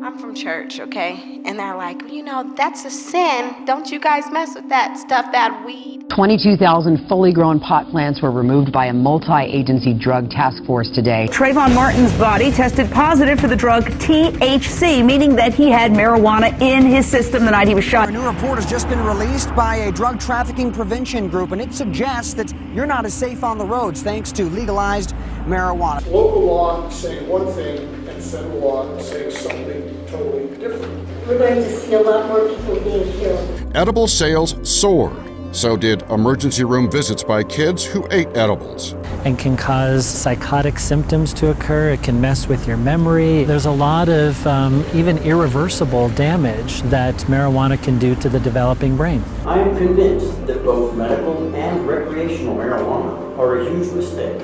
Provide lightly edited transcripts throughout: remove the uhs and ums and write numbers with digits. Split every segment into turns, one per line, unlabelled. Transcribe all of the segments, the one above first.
I'm from church, okay? And they're like, you know, that's a sin. Don't you guys mess with that stuff, that weed.
22,000 fully grown pot plants were removed by a multi-agency drug task force today.
Trayvon Martin's body tested positive for the drug THC, meaning that he had marijuana in his system the night he was shot.
A new report has just been released by a drug trafficking prevention group, and it suggests that you're not as safe on the roads thanks to legalized marijuana.
Local law saying one thing and federal law saying something totally different.
We're going to see a lot more people being killed.
Edible sales soared. So did emergency room visits by kids who ate edibles.
And can cause psychotic symptoms to occur. It can mess with your memory. There's a lot of even irreversible damage that marijuana can do to the developing brain.
I am convinced that both medical and recreational marijuana are a huge mistake,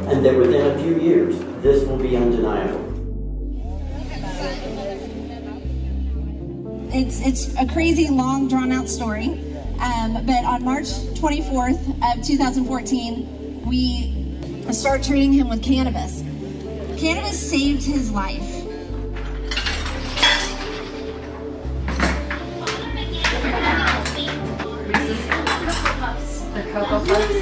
and that within a few years, this will be undeniable.
It's a crazy, long, drawn-out story. But on March 24th of 2014, we start treating him with cannabis. Cannabis saved his life.
The Cocoa Puffs.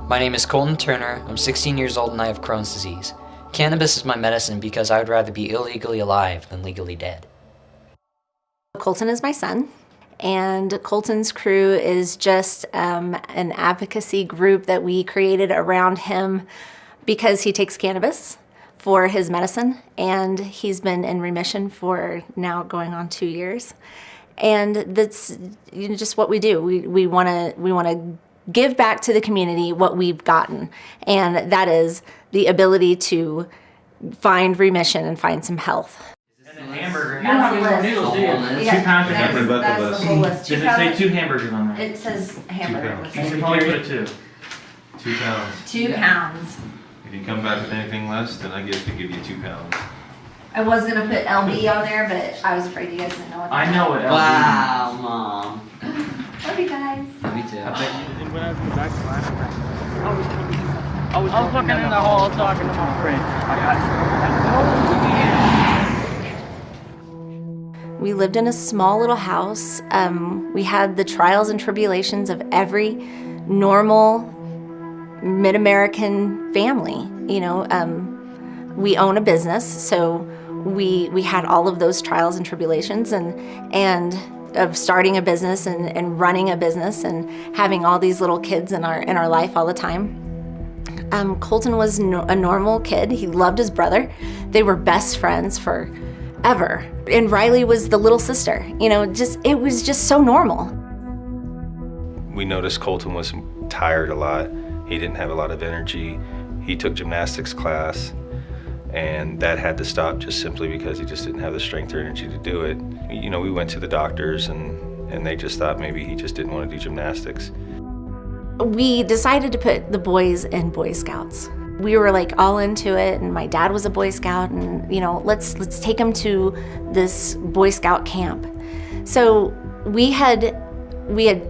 My name is Colton Turner. I'm 16 years old and I have Crohn's disease. Cannabis is my medicine because I would rather be illegally alive than legally dead.
Colton is my son, and Colton's crew is just an advocacy group that we created around him because he takes cannabis for his medicine, and he's been in remission for now going on 2 years. And that's just what we do. We want to give back to the community what we've gotten, and that is the ability to find remission and find some health.
Hamburger. You don't have any more noodles, do you?
Yeah,
2 pounds of
that's
hamburger.
the whole list.
Does it say 2 hamburgers on there?
It says hamburger.
You should probably put a 2.
2 pounds.
2 pounds.
If you come back with anything less, then I get to give you 2 pounds.
I was gonna put LB on there, but I was afraid you guys didn't know what
I know what LB
Wow,
means.
Mom.
Love you guys.
Me too.
I was fucking in the hall talking to my friend.
We lived in a small little house. We had the trials and tribulations of every normal mid-American family. You know, we own a business, so we had all of those trials and tribulations and of starting a business and running a business and having all these little kids in our life all the time. Colton was a normal kid. He loved his brother. They were best friends forever. And Riley was the little sister. You know, it was just so normal.
We noticed Colton was tired a lot. He didn't have a lot of energy. He took gymnastics class, and that had to stop just simply because he just didn't have the strength or energy to do it. You know, we went to the doctors and they just thought maybe he just didn't want to do gymnastics.
We decided to put the boys in Boy Scouts. We were like all into it, and my dad was a Boy Scout, and you know, let's take him to this Boy Scout camp. So we had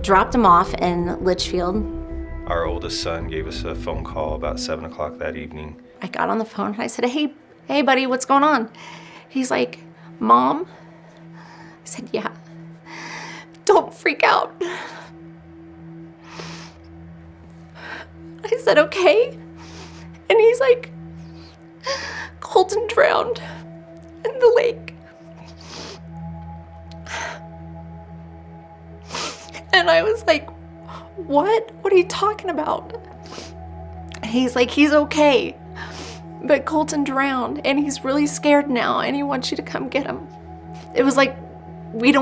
dropped him off in Litchfield.
Our oldest son gave us a phone call about 7 o'clock that evening.
I got on the phone and I said, hey buddy, what's going on? He's like, Mom? I said, yeah. Don't freak out. I said, okay. And he's like, Colton drowned in the lake. And I was like, what? What are you talking about? He's like, he's okay, but Colton drowned and he's really scared now and he wants you to come get him. It was like, we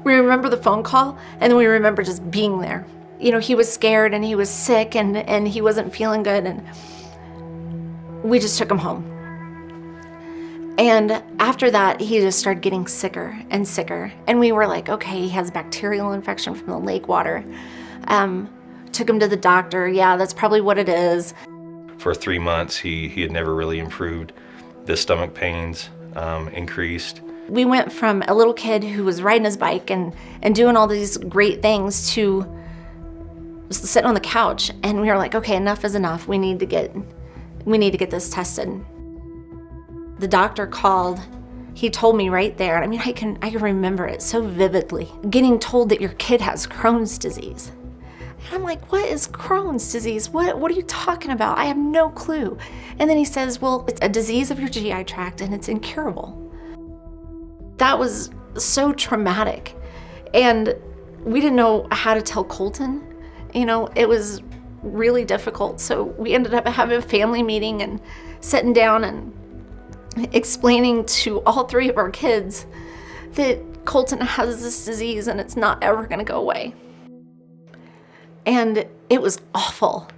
remember the phone call and then we remember just being there. You know, he was scared and he was sick and he wasn't feeling good, and we just took him home. And after that, he just started getting sicker and sicker. And we were like, okay, he has bacterial infection from the lake water. Took him to the doctor. Yeah, that's probably what it is.
For 3 months, he had never really improved. The stomach pains increased.
We went from a little kid who was riding his bike and doing all these great things to sitting on the couch, and we were like, okay, enough is enough. We need to get this tested. The doctor called. He told me right there, I mean, I can remember it so vividly, getting told that your kid has Crohn's disease. And I'm like, what is Crohn's disease? What are you talking about? I have no clue. And then he says, well, it's a disease of your GI tract and it's incurable. That was so traumatic. And we didn't know how to tell Colton. You know, it was really difficult. So we ended up having a family meeting and sitting down and explaining to all three of our kids that Colton has this disease and it's not ever gonna go away. And it was awful.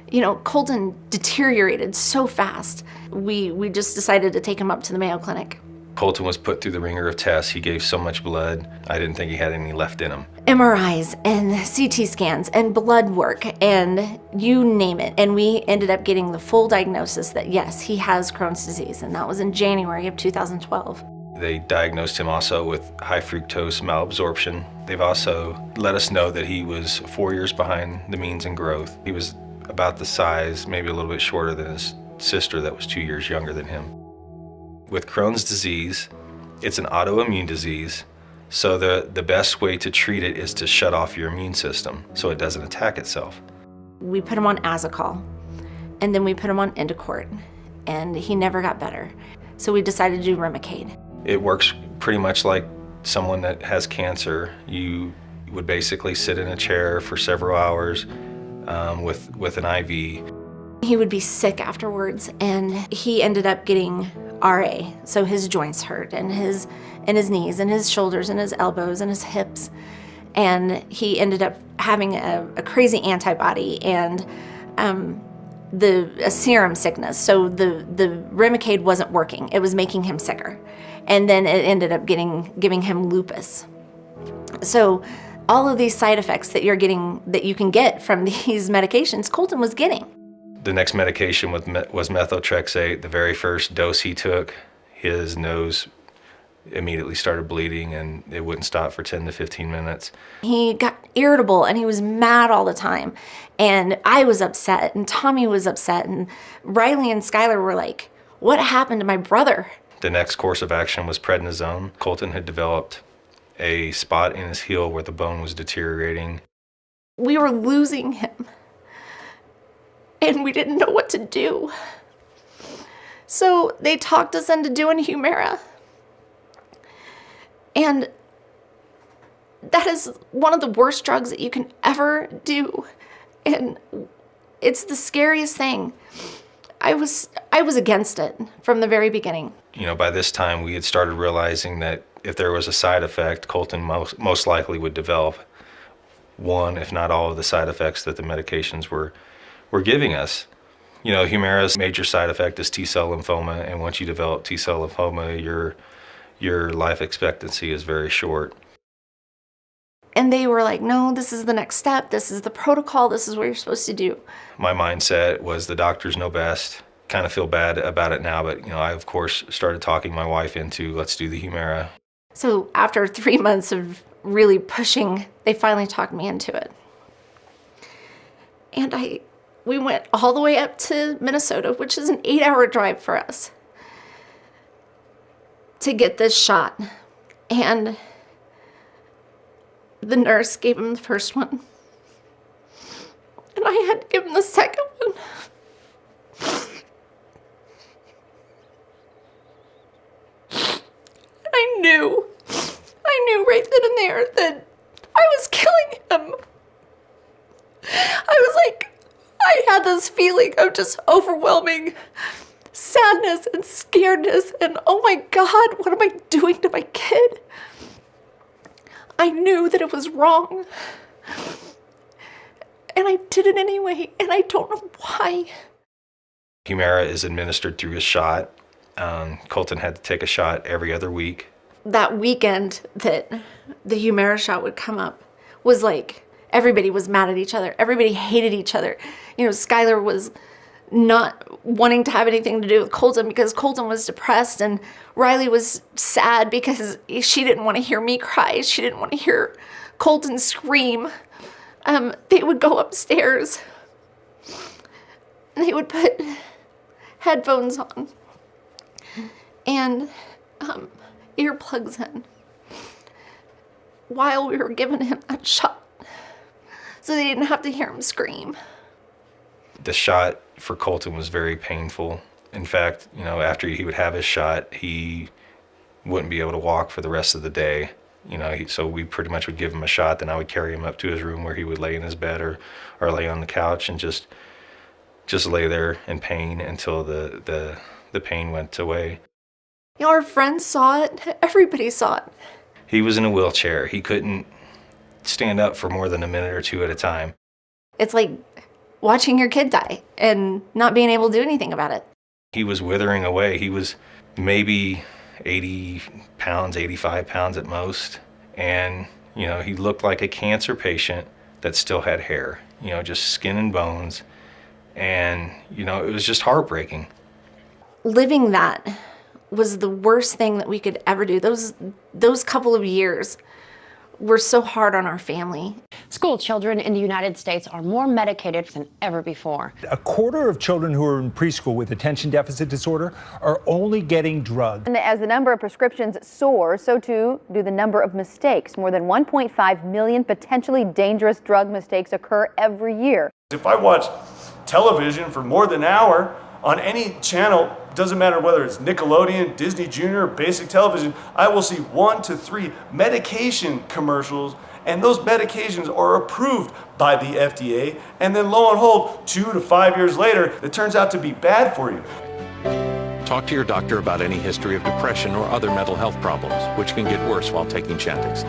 You know, Colton deteriorated so fast. We just decided to take him up to the Mayo Clinic.
Colton was put through the ringer of tests. He gave so much blood, I didn't think he had any left in him.
MRIs and CT scans and blood work and you name it. And we ended up getting the full diagnosis that yes, he has Crohn's disease, and that was in January of 2012.
They diagnosed him also with high fructose malabsorption. They've also let us know that he was 4 years behind the means in growth. He was about the size, maybe a little bit shorter than his sister that was 2 years younger than him. With Crohn's disease, it's an autoimmune disease, so the best way to treat it is to shut off your immune system so it doesn't attack itself.
We put him on Asacol, and then we put him on Indicort, and he never got better. So we decided to do Remicade.
It works pretty much like someone that has cancer. You would basically sit in a chair for several hours with an IV.
He would be sick afterwards, and he ended up getting RA, so his joints hurt, and his knees, and his shoulders, and his elbows, and his hips. And he ended up having a crazy antibody and a serum sickness. So the Remicade wasn't working. It was making him sicker. And then it ended up giving him lupus. So all of these side effects that you can get from these medications, Colton was getting.
The next medication was methotrexate. The very first dose he took, his nose immediately started bleeding and it wouldn't stop for 10 to 15 minutes.
He got irritable and he was mad all the time. And I was upset and Tommy was upset and Riley and Skylar were like, what happened to my brother?
The next course of action was prednisone. Colton had developed a spot in his heel where the bone was deteriorating.
We were losing him. And we didn't know what to do. So they talked us into doing Humira. And that is one of the worst drugs that you can ever do. And it's the scariest thing. I was against it from the very beginning.
You know, by this time we had started realizing that if there was a side effect, Colton most likely would develop one, if not all of the side effects that the medications were giving us. You know, Humira's major side effect is T-cell lymphoma, and once you develop T-cell lymphoma, your life expectancy is very short.
And they were like, no, this is the next step, this is the protocol, this is what you're supposed to do.
My mindset was the doctors know best. Kind of feel bad about it now, but you know, I of course started talking my wife into let's do the Humira.
So after 3 months of really pushing, they finally talked me into it. And we went all the way up to Minnesota, which is an 8-hour drive for us, to get this shot. And the nurse gave him the first one. And I had to give him the second one. And I knew right then and there that I was killing him. I had this feeling of just overwhelming sadness and scaredness and oh my God, what am I doing to my kid? I knew that it was wrong. And I did it anyway, and I don't know why.
Humira is administered through a shot. Colton had to take a shot every other week.
That weekend that the Humira shot would come up was like, everybody was mad at each other. Everybody hated each other. You know, Skylar was not wanting to have anything to do with Colton because Colton was depressed, and Riley was sad because she didn't want to hear me cry. She didn't want to hear Colton scream. They would go upstairs and they would put headphones on and earplugs in while we were giving him that shot, so they didn't have to hear him scream.
The shot for Colton was very painful. In fact, after he would have his shot, he wouldn't be able to walk for the rest of the day. So we pretty much would give him a shot, then I would carry him up to his room where he would lay in his bed or lay on the couch and just lay there in pain until the pain went away.
Our friends saw it. Everybody saw it.
He was in a wheelchair. He couldn't stand up for more than a minute or two at a time.
It's like watching your kid die and not being able to do anything about it.
He was withering away. He was maybe 80 pounds, 85 pounds at most. And, he looked like a cancer patient that still had hair, just skin and bones. And, it was just heartbreaking.
Living that was the worst thing that we could ever do. Those couple of years were so hard on our family.
School children in the United States are more medicated than ever before.
A quarter of children who are in preschool with attention deficit disorder are only getting drugged.
And as the number of prescriptions soar, so too do the number of mistakes. More than 1.5 million potentially dangerous drug mistakes occur every year.
If I watch television for more than an hour on any channel, doesn't matter whether it's Nickelodeon, Disney Junior, basic television, I will see 1 to 3 medication commercials, and those medications are approved by the FDA, and then lo and behold, 2 to 5 years later, it turns out to be bad for you.
Talk to your doctor about any history of depression or other mental health problems, which can get worse while taking Chantix.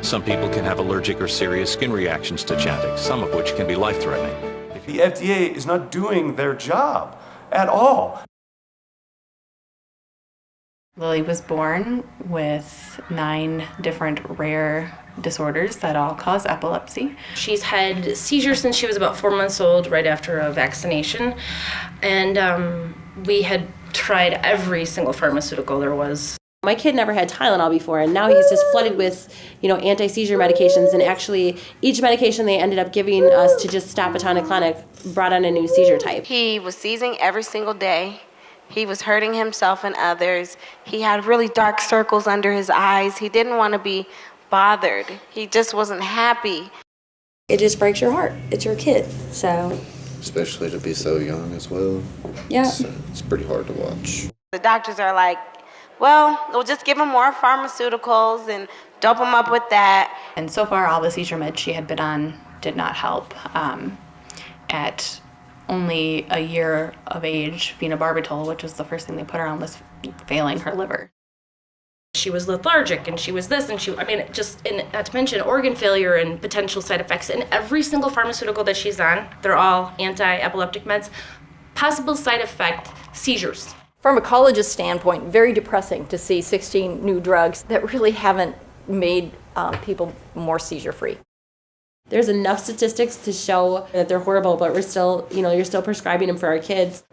Some people can have allergic or serious skin reactions to Chantix, some of which can be life-threatening.
The FDA is not doing their job at all.
Lily was born with 9 different rare disorders that all cause epilepsy.
She's had seizures since she was about 4 months old, right after a vaccination. And we had tried every single pharmaceutical there was.
My kid never had Tylenol before, and now he's just flooded with, anti-seizure medications. And actually, each medication they ended up giving us to just stop a tonic-clonic brought on a new seizure type.
He was seizing every single day. He was hurting himself and others. He had really dark circles under his eyes. He didn't want to be bothered. He just wasn't happy.
It just breaks your heart. It's your kid, so.
Especially to be so young as well.
Yeah.
It's pretty hard to watch.
The doctors are like, well, we'll just give him more pharmaceuticals and dope him up with that.
And so far, all the seizure meds she had been on did not help. At only a year of age, phenobarbital, which was the first thing they put her on, was failing her liver.
She was lethargic, and she was this, and not to mention organ failure and potential side effects. And every single pharmaceutical that she's on, they're all anti-epileptic meds. Possible side effect, seizures.
From a pharmacologist standpoint, very depressing to see 16 new drugs that really haven't made people more seizure-free.
There's enough statistics to show that they're horrible, but we're still, you're still prescribing them for our kids.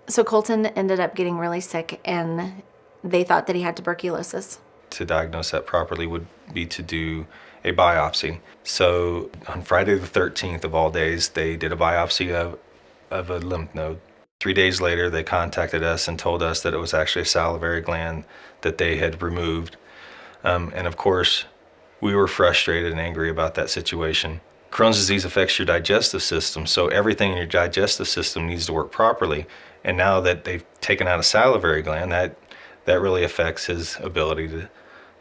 So Colton ended up getting really sick, and they thought that he had tuberculosis.
To diagnose that properly would be to do a biopsy. So on Friday the 13th of all days, they did a biopsy of a lymph node. 3 days later, they contacted us and told us that it was actually a salivary gland that they had removed. And of course, we were frustrated and angry about that situation. Crohn's disease affects your digestive system, so everything in your digestive system needs to work properly. And now that they've taken out a salivary gland, that really affects his ability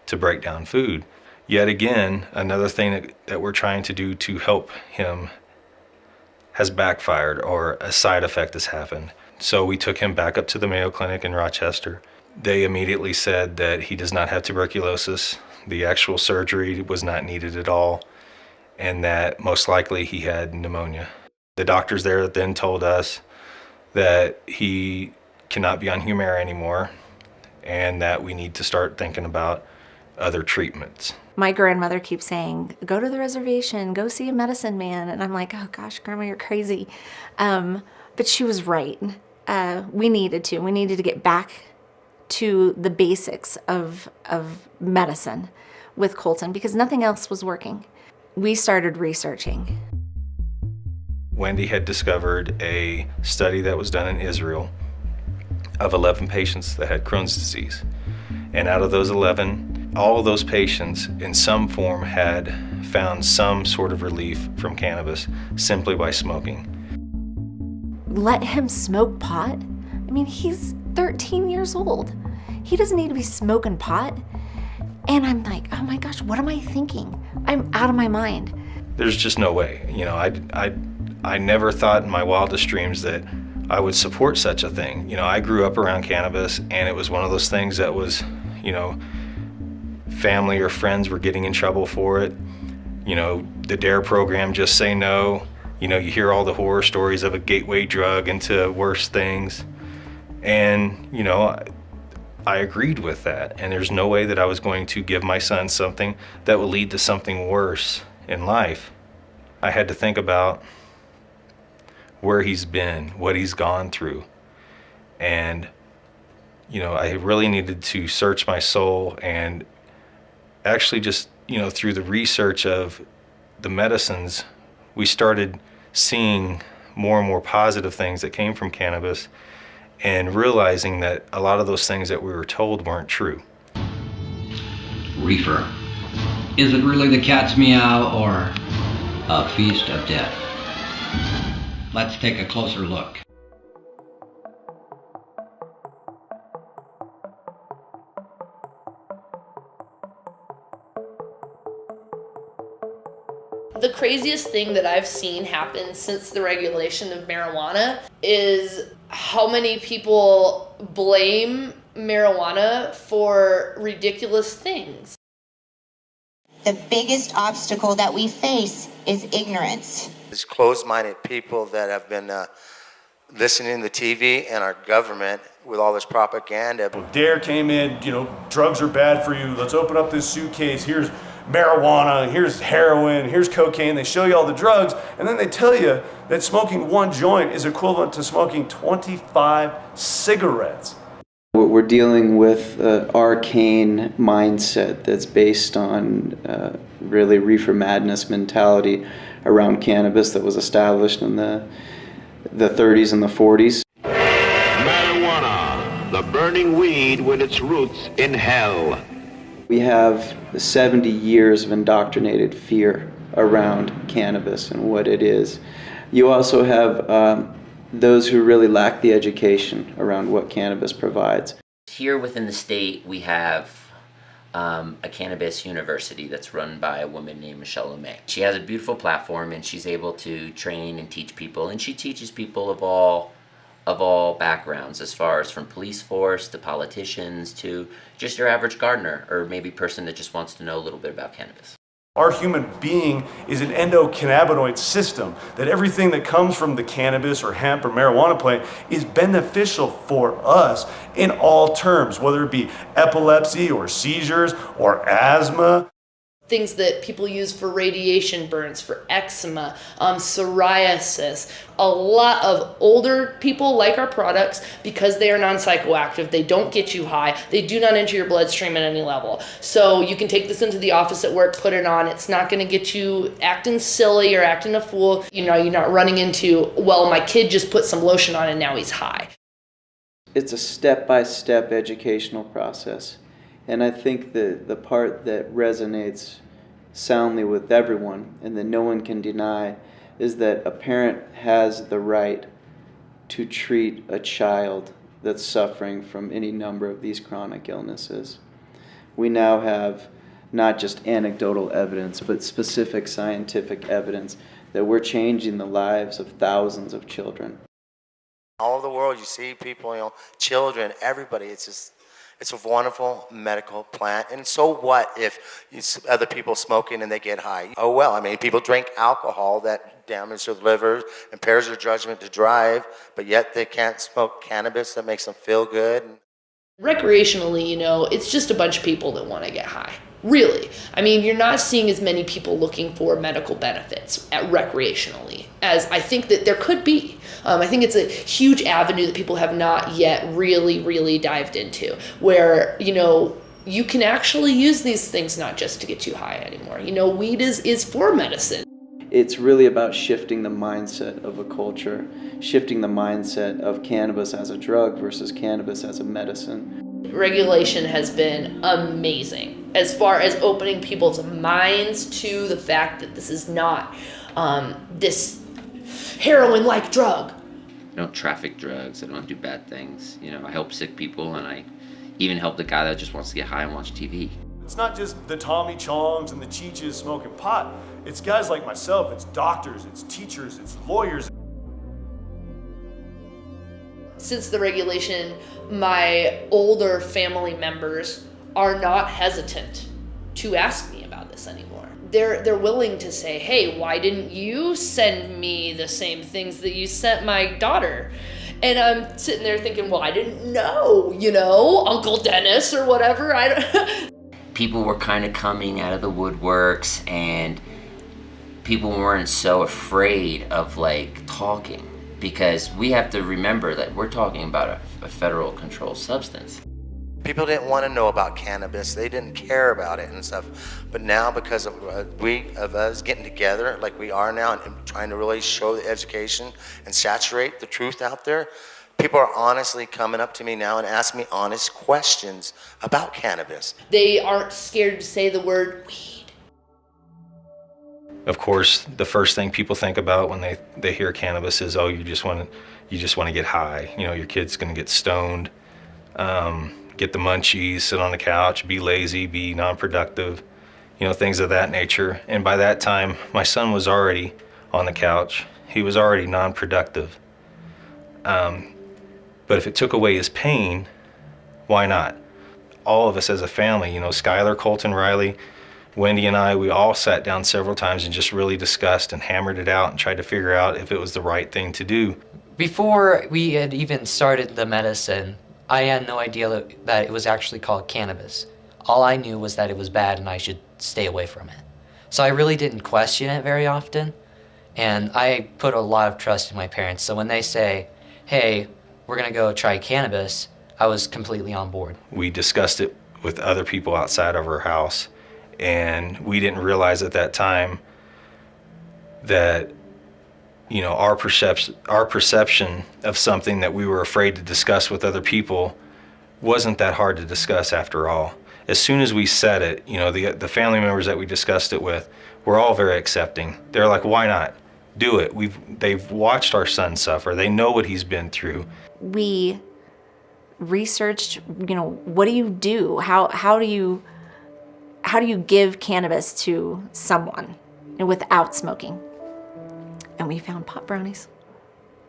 to break down food. Yet again, another thing that we're trying to do to help him has backfired, or a side effect has happened. So we took him back up to the Mayo Clinic in Rochester. They immediately said that he does not have tuberculosis. The actual surgery was not needed at all, and that most likely he had pneumonia. The doctors there then told us that he cannot be on Humira anymore, and that we need to start thinking about other treatments.
My grandmother keeps saying, go to the reservation, go see a medicine man. And I'm like, oh gosh, Grandma, you're crazy. But she was right. We needed to get back to the basics of medicine with Colton because nothing else was working. We started researching.
Wendy had discovered a study that was done in Israel of 11 patients that had Crohn's disease. And out of those 11, all of those patients in some form had found some sort of relief from cannabis simply by smoking.
Let him smoke pot? I mean, he's 13 years old. He doesn't need to be smoking pot. And I'm like, oh my gosh, what am I thinking? I'm out of my mind.
There's just no way. You know, I never thought in my wildest dreams that I would support such a thing. You know, I grew up around cannabis, and it was one of those things that was, you know, family or friends were getting in trouble for it. You know, the DARE program, Just Say No. You know, you hear all the horror stories of a gateway drug into worse things. And, you know, I agreed with that. And there's no way that I was going to give my son something that would lead to something worse in life. I had to think about where he's been, what he's gone through. And, you know, I really needed to search my soul and actually just, you know, through the research of the medicines, we started seeing more and more positive things that came from cannabis and realizing that a lot of those things that we were told weren't true.
Reefer. Is it really the cat's meow or a feast of death? Let's take a closer look.
The craziest thing that I've seen happen since the regulation of marijuana is how many people blame marijuana for ridiculous things.
The biggest obstacle that we face is ignorance.
These closed-minded people that have been listening to TV and our government with all this propaganda.
DARE came in, you know, drugs are bad for you. Let's open up this suitcase. Here's marijuana, here's heroin, here's cocaine. They show you all the drugs, and then they tell you that smoking one joint is equivalent to smoking 25 cigarettes.
We're dealing with an arcane mindset that's based on really reefer madness mentality around cannabis that was established in the 30s and the 40s.
Marijuana, the burning weed with its roots in hell.
We have 70 years of indoctrinated fear around cannabis and what it is. You also have those who really lack the education around what cannabis provides.
Here within the state, we have a cannabis university that's run by a woman named Michelle Lemay. She has a beautiful platform, and she's able to train and teach people, and she teaches people of all backgrounds, as far as from police force to politicians to just your average gardener or maybe person that just wants to know a little bit about cannabis.
Our human being is an endocannabinoid system, that everything that comes from the cannabis or hemp or marijuana plant is beneficial for us in all terms, whether it be epilepsy or seizures or asthma.
Things that people use for radiation burns, for eczema, psoriasis. A lot of older people like our products because they are non-psychoactive. They don't get you high. They do not enter your bloodstream at any level. So you can take this into the office at work, put it on. It's not going to get you acting silly or acting a fool. You know, you're not running into, well, my kid just put some lotion on and now he's high.
It's a step-by-step educational process. And I think the part that resonates soundly with everyone and that no one can deny is that a parent has the right to treat a child that's suffering from any number of these chronic illnesses. We now have not just anecdotal evidence, but specific scientific evidence that we're changing the lives of thousands of children.
All over the world, you see people, you know, children, everybody. It's a wonderful medical plant. And so what if other people smoking and they get high? Oh well, I mean, people drink alcohol that damages their liver, impairs their judgment to drive, but yet they can't smoke cannabis that makes them feel good.
Recreationally, you know, it's just a bunch of people that want to get high. Really. I mean, you're not seeing as many people looking for medical benefits recreationally as I think that there could be. I think it's a huge avenue that people have not yet really dived into, where, you know, you can actually use these things not just to get you high anymore. You know, weed is for medicine.
It's really about shifting the mindset of a culture, shifting the mindset of cannabis as a drug versus cannabis as a medicine. Regulation
has been amazing as far as opening people's minds to the fact that this is not this heroin-like drug.
I don't traffic drugs. I don't do bad things. You know, I help sick people, and I even help the guy that just wants to get high and watch TV.
It's not just the Tommy Chongs and the Cheeches smoking pot. It's guys like myself. It's doctors, it's teachers, it's lawyers.
Since the regulation, my older family members are not hesitant to ask me about this anymore. They're willing to say, hey, why didn't you send me the same things that you sent my daughter? And I'm sitting there thinking, well, I didn't know, you know, Uncle Dennis or whatever.
People were kind of coming out of the woodworks, and people weren't so afraid of like talking, because we have to remember that we're talking about a federal controlled substance.
People didn't want to know about cannabis. They didn't care about it and stuff. But now, because of us getting together like we are now and trying to really show the education and saturate the truth out there, people are honestly coming up to me now and asking me honest questions about cannabis.
They aren't scared to say the word weed.
Of course, the first thing people think about when they hear cannabis is, oh, you just want to get high. You know, your kid's going to get stoned, get the munchies, sit on the couch, be lazy, be non-productive, you know, things of that nature. And by that time, my son was already on the couch. He was already non-productive. But if it took away his pain, why not? All of us as a family, you know, Skylar, Colton, Riley, Wendy and I, we all sat down several times and just really discussed and hammered it out and tried to figure out if it was the right thing to do.
Before we had even started the medicine, I had no idea that it was actually called cannabis. All I knew was that it was bad and I should stay away from it. So I really didn't question it very often, and I put a lot of trust in my parents. So when they say, hey, we're gonna go try cannabis, I was completely on board.
We discussed it with other people outside of our house, and we didn't realize at that time that, you know, our perception of something that we were afraid to discuss with other people wasn't that hard to discuss after all. As soon as we said it, you know, the family members that we discussed it with were all very accepting. They're like, why not? Do it. They've watched our son suffer. They know what he's been through.
We researched, you know, what do you do? How do you give cannabis to someone without smoking? And we found pot brownies.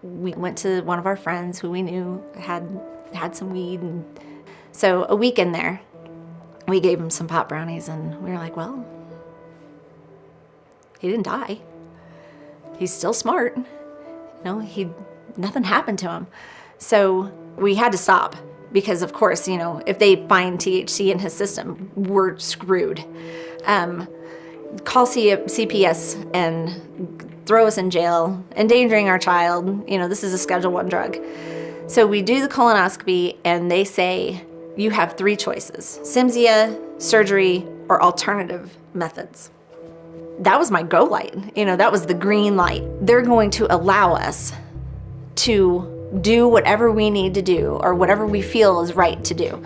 We went to one of our friends who we knew had some weed, and so a week in there, we gave him some pot brownies, and we were like, well, he didn't die. He's still smart. You know, nothing happened to him. So we had to stop because, of course, you know, if they find THC in his system, we're screwed. Call CPS and throw us in jail, endangering our child. You know, this is a Schedule I drug. So we do the colonoscopy, and they say, you have 3 choices: Cimzia, surgery, or alternative methods. That was my go light. You know, that was the green light. They're going to allow us to do whatever we need to do or whatever we feel is right to do,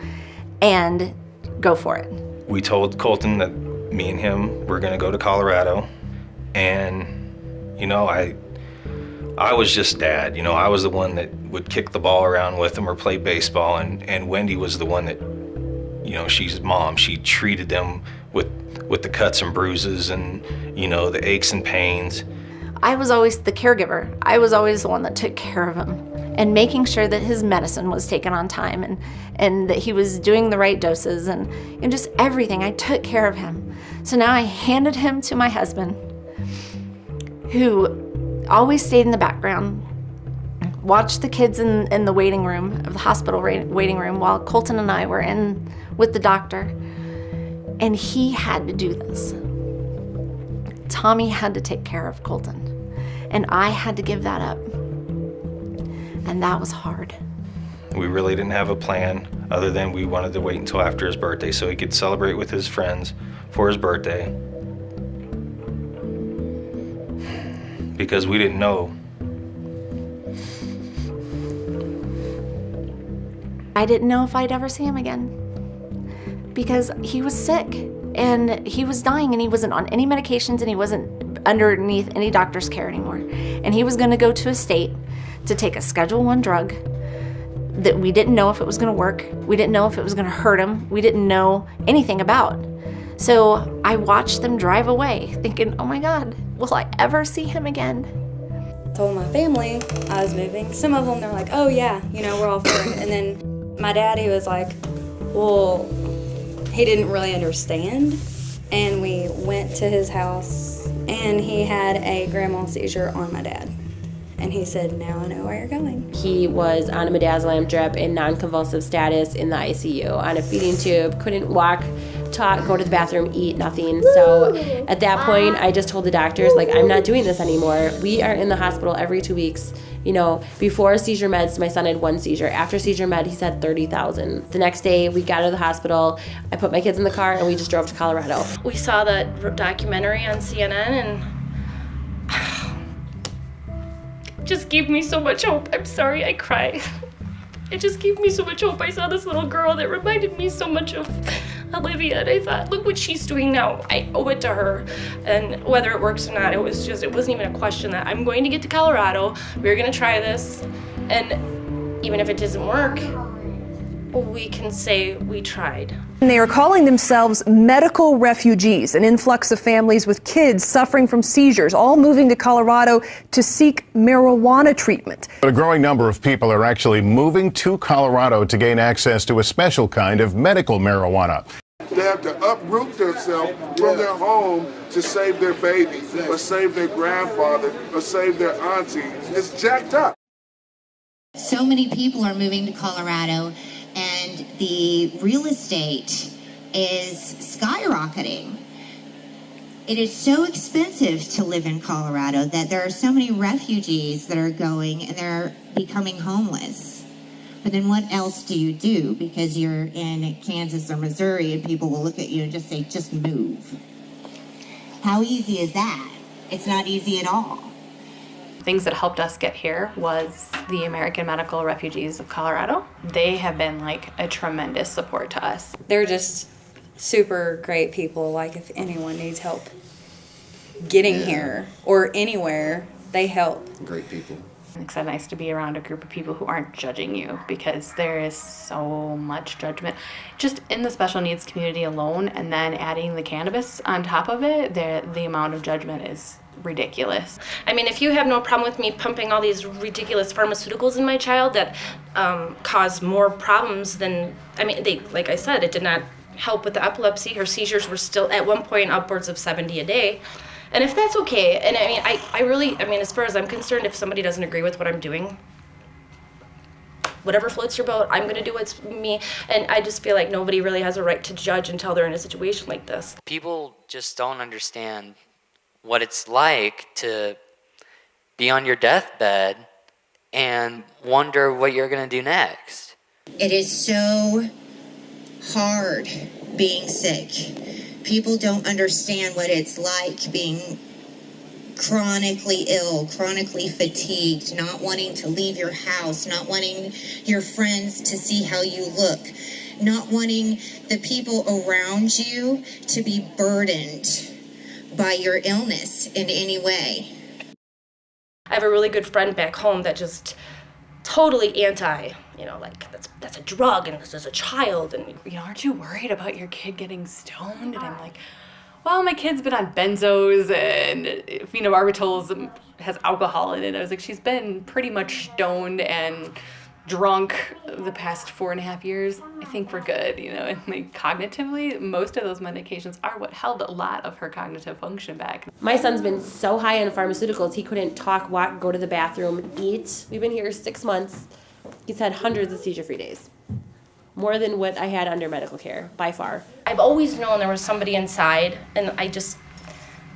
and go for it.
We told Colton that me and him were gonna go to Colorado, and, you know, I was just dad. You know, I was the one that would kick the ball around with him or play baseball, and Wendy was the one that, you know, she's mom. She treated them with the cuts and bruises and, you know, the aches and pains.
I was always the caregiver. I was always the one that took care of him and making sure that his medicine was taken on time and that he was doing the right doses and just everything. I took care of him. So now I handed him to my husband, who always stayed in the background, watched the kids in the waiting room of the hospital waiting room while Colton and I were in with the doctor. And he had to do this. Tommy had to take care of Colton. And I had to give that up. And that was hard.
We really didn't have a plan other than we wanted to wait until after his birthday so he could celebrate with his friends for his birthday. Because we didn't know.
I didn't know if I'd ever see him again because he was sick and he was dying and he wasn't on any medications and he wasn't underneath any doctor's care anymore. And he was going to go to a state to take a Schedule I drug that we didn't know if it was going to work. We didn't know if it was going to hurt him. We didn't know anything about. So I watched them drive away thinking, oh my God, will I ever see him again?
I told my family I was moving. Some of them, they're like, oh yeah, we're all for it. And then my daddy was like, well, he didn't really understand. And we went to his house and he had a grand mal seizure on my dad. And he said, now I know where you're going.
He was on a midazolam drip in non-convulsive status in the ICU on a feeding tube, couldn't walk, talk, go to the bathroom, eat, nothing. So at that point, I just told the doctors, I'm not doing this anymore. We are in the hospital every 2 weeks. Before seizure meds, my son had 1 seizure. After seizure med, he's had 30,000. The next day, we got out of the hospital. I put my kids in the car and we just drove to Colorado.
We saw that documentary on CNN and just gave me so much hope. I'm sorry, I cry. It just gave me so much hope. I saw this little girl that reminded me so much of Olivia, and I thought, look what she's doing now. I owe it to her, and whether it works or not, it wasn't even a question that I'm going to get to Colorado, we're gonna try this, and even if it doesn't work, we can say we tried.
They are calling themselves medical refugees, an influx of families with kids suffering from seizures, all moving to Colorado to seek marijuana treatment.
But a growing number of people are actually moving to Colorado to gain access to a special kind of medical marijuana.
They have to uproot themselves from their home to save their baby, or save their grandfather, or save their auntie. It's jacked up.
So many people are moving to Colorado, and the real estate is skyrocketing. It is so expensive to live in Colorado that there are so many refugees that are going and they're becoming homeless. But then what else do you do? Because you're in Kansas or Missouri and people will look at you and just say, just move. How easy is that? It's not easy at all.
Things that helped us get here was the American Medical Refugees of Colorado. They have been a tremendous support to us.
They're just super great people. If anyone needs help getting here or anywhere, they help.
Great people.
It's so nice to be around a group of people who aren't judging you, because there is so much judgment just in the special needs community alone, and then adding the cannabis on top of it, the amount of judgment is ridiculous.
I mean, if you have no problem with me pumping all these ridiculous pharmaceuticals in my child that cause more problems than, like I said, it did not help with the epilepsy. Her seizures were still at one point upwards of 70 a day. And if that's okay, and I really, as far as I'm concerned, if somebody doesn't agree with what I'm doing, whatever floats your boat, I'm gonna do what's me. And I just feel like nobody really has a right to judge until they're in a situation like this.
People just don't understand what it's like to be on your deathbed and wonder what you're gonna do next.
It is so hard being sick. People don't understand what it's like being chronically ill, chronically fatigued, not wanting to leave your house, not wanting your friends to see how you look, not wanting the people around you to be burdened by your illness in any way.
I have a really good friend back home that just totally anti, that's a drug and this is a child, and
aren't you worried about your kid getting stoned? And I'm like, well, my kid's been on benzos and phenobarbital has alcohol in it. I was like, she's been pretty much stoned and drunk the past 4.5 years. I think we're good, and cognitively, most of those medications are what held a lot of her cognitive function back.
My son's been so high on pharmaceuticals, he couldn't talk, walk, go to the bathroom, eat. We've been here 6 months. He's had hundreds of seizure-free days. more than what I had under medical care, by far.
I've always known there was somebody inside, and I just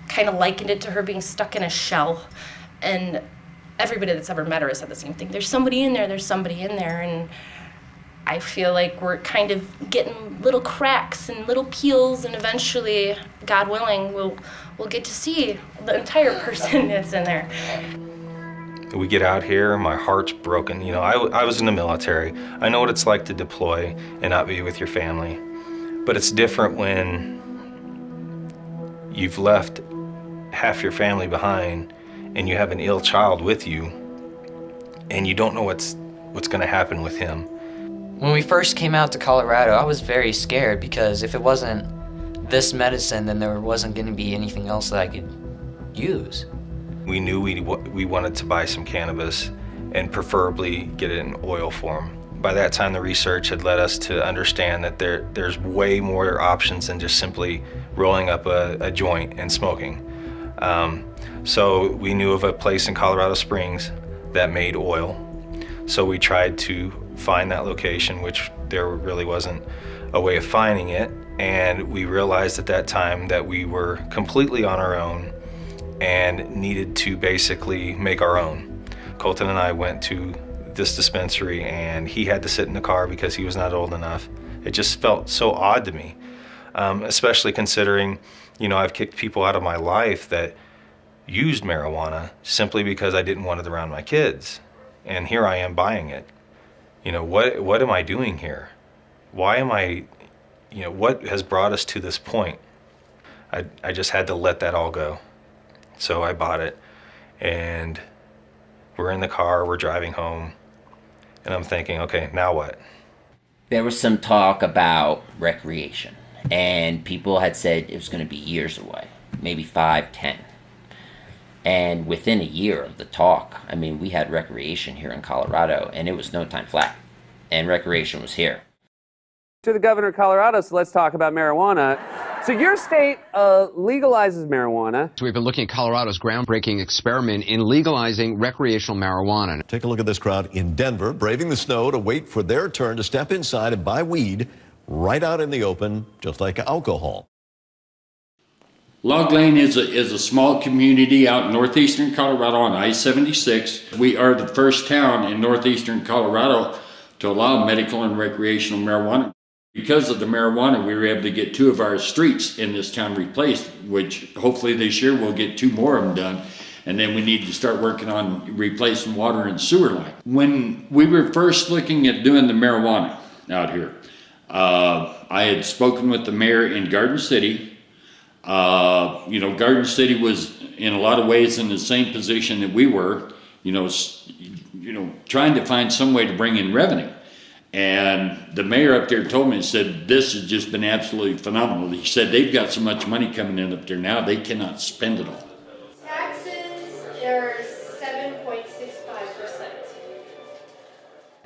kind of likened it to her being stuck in a shell. And everybody that's ever met her has said the same thing. There's somebody in there, there's somebody in there. And I feel like we're kind of getting little cracks and little peels, and eventually, God willing, we'll get to see the entire person that's in there.
We get out here, my heart's broken. You know, I was in the military. I know what it's like to deploy and not be with your family. But it's different when you've left half your family behind and you have an ill child with you and you don't know what's going to happen with him.
When we first came out to Colorado, I was very scared because if it wasn't this medicine, then there wasn't going to be anything else that I could use.
We knew we wanted to buy some cannabis and preferably get it in oil form. By that time, the research had led us to understand that there's way more options than just simply rolling up a joint and smoking. So we knew of a place in Colorado Springs that made oil. So we tried to find that location, which there really wasn't a way of finding it. And we realized at that time that we were completely on our own and needed to basically make our own. Colton and I went to this dispensary and he had to sit in the car because he was not old enough. It just felt so odd to me, especially considering, you know, I've kicked people out of my life that used marijuana simply because I didn't want it around my kids. And here I am buying it. You know, what am I doing here? Why am I, you know, what has brought us to this point? I just had to let that all go. So I bought it, and we're in the car, we're driving home, and I'm thinking, okay, now what?
There was some talk about recreation, and people had said it was going to be years away, maybe 5, 10. And within a year of the talk, I mean, we had recreation here in Colorado, and it was no time flat, and recreation was here.
To the governor of Colorado, so let's talk about marijuana. So your state legalizes marijuana.
So we've been looking at Colorado's groundbreaking experiment in legalizing recreational marijuana.
Take a look at this crowd in Denver, braving the snow to wait for their turn to step inside and buy weed right out in the open, just like alcohol.
Log Lane is a small community out in northeastern Colorado on I-76. We are the first town in northeastern Colorado to allow medical and recreational marijuana. Because of the marijuana, we were able to get 2 of our streets in this town replaced, which hopefully this year we'll get 2 more of them done. And then we need to start working on replacing water and sewer line. When we were first looking at doing the marijuana out here, I had spoken with the mayor in Garden City. You know, Garden City was in a lot of ways in the same position that we were, you know, trying to find some way to bring in revenue. And the mayor up there told me, he said, this has just been absolutely phenomenal. He said, they've got so much money coming in up there now, they cannot spend it all.
Taxes are 7.65%.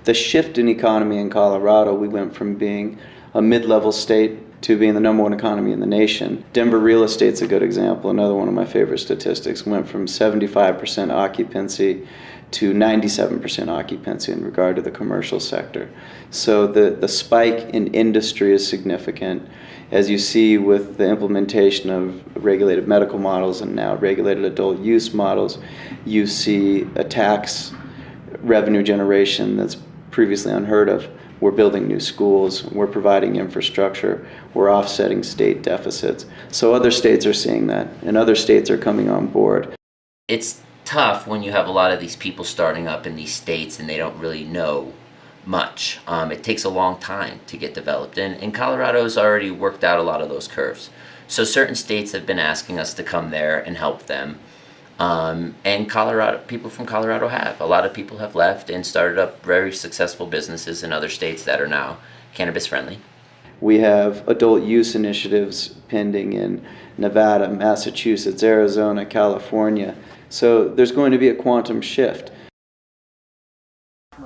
The shift in economy in Colorado, we went from being a mid-level state to being the #1 economy in the nation. Denver real estate's a good example. Another one of my favorite statistics. Went from 75% occupancy to 97% occupancy in regard to the commercial sector. So the spike in industry is significant. As you see with the implementation of regulated medical models and now regulated adult use models, you see a tax revenue generation that's previously unheard of. We're building new schools, we're providing infrastructure, we're offsetting state deficits. So other states are seeing that, and other states are coming on board.
It's tough when you have a lot of these people starting up in these states and they don't really know much. It takes a long time to get developed, and Colorado's already worked out a lot of those curves. So certain states have been asking us to come there and help them. And Colorado, people from Colorado have. A lot of people have left and started up very successful businesses in other states that are now cannabis friendly.
We have adult use initiatives pending in Nevada, Massachusetts, Arizona, California. So there's going to be a quantum shift.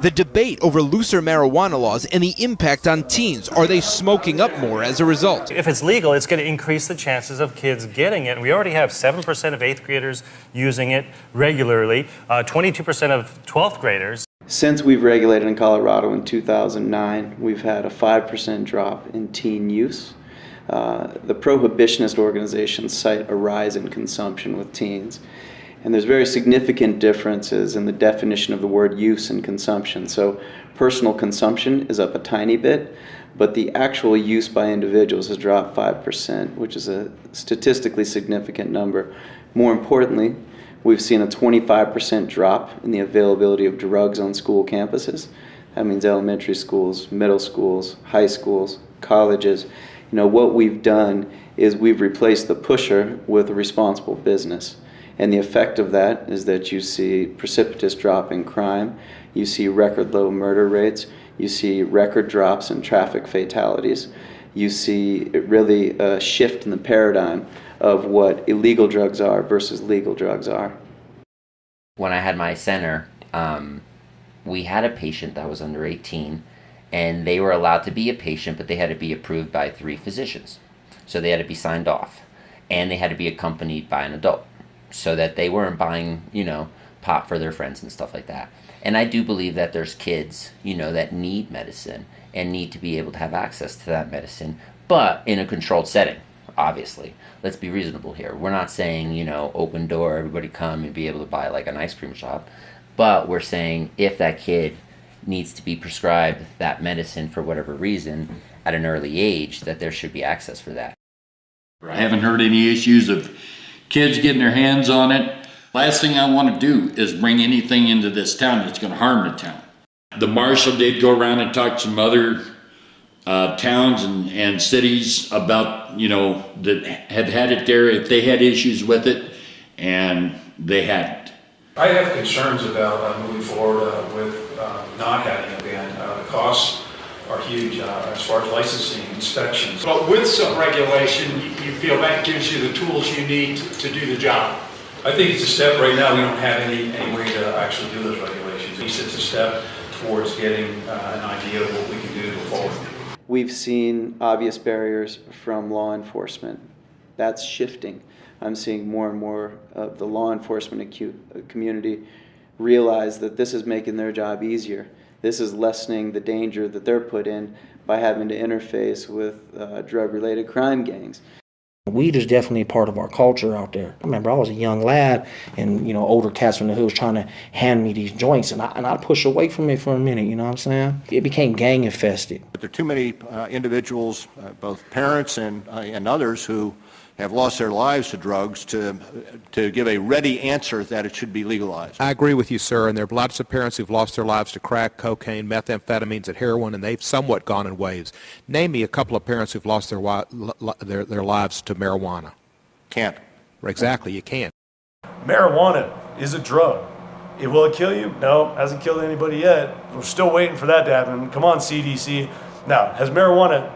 The debate over looser marijuana laws and the impact on teens. Are they smoking up more as a result?
If it's legal, it's going to increase the chances of kids getting it. We already have 7% of 8th graders using it regularly, 22% of 12th graders.
Since we've regulated in Colorado in 2009, we've had a 5% drop in teen use. The prohibitionist organizations cite a rise in consumption with teens. And there's very significant differences in the definition of the word use and consumption. So personal consumption is up a tiny bit, but the actual use by individuals has dropped 5%, which is a statistically significant number. More importantly, we've seen a 25% drop in the availability of drugs on school campuses. That means elementary schools, middle schools, high schools, colleges. You know, what we've done is we've replaced the pusher with a responsible business. And the effect of that is that you see precipitous drop in crime, you see record low murder rates, you see record drops in traffic fatalities, you see really a shift in the paradigm of what illegal drugs are versus legal drugs are.
When I had my center, we had a patient that was under 18, and they were allowed to be a patient, but they had to be approved by 3 physicians. So they had to be signed off, and they had to be accompanied by an adult, so that they weren't buying, pot for their friends and stuff like that. And I do believe that there's kids, that need medicine and need to be able to have access to that medicine, but in a controlled setting, obviously. Let's be reasonable here. We're not saying, open door, everybody come and be able to buy like an ice cream shop, but we're saying if that kid needs to be prescribed that medicine for whatever reason at an early age, that there should be access for that.
I haven't heard any issues of kids getting their hands on it. Last thing I want to do is bring anything into this town that's going to harm the town. The marshal did go around and talk to some other towns and cities about, that have had it there, if they had issues with it, and they hadn't.
I have concerns about moving forward with not having a ban. The costs are huge as far as licensing, inspections.
But with some regulation, you feel that gives you the tools you need to do the job?
I think it's a step. Right now, we don't have any way to actually do those regulations. At least it's a step towards getting an idea of what we can do to go forward.
We've seen obvious barriers from law enforcement. That's shifting. I'm seeing more and more of the law enforcement community realize that this is making their job easier. This is lessening the danger that they're put in by having to interface with drug-related crime gangs.
Weed is definitely part of our culture out there. I remember I was a young lad, and older cats from the hood was trying to hand me these joints, and I'd push away from it for a minute. You know what I'm saying? It became gang infested.
But there are too many individuals, both parents and others, who have lost their lives to drugs to give a ready answer that it should be legalized.
I agree with you, sir, and there are lots of parents who've lost their lives to crack, cocaine, methamphetamines, and heroin, and they've somewhat gone in waves. Name me a couple of parents who've lost their lives to marijuana.
Can't.
Exactly, you can't.
Marijuana is a drug. Will it kill you? No, hasn't killed anybody yet. We're still waiting for that to happen. Come on, CDC. Now, has marijuana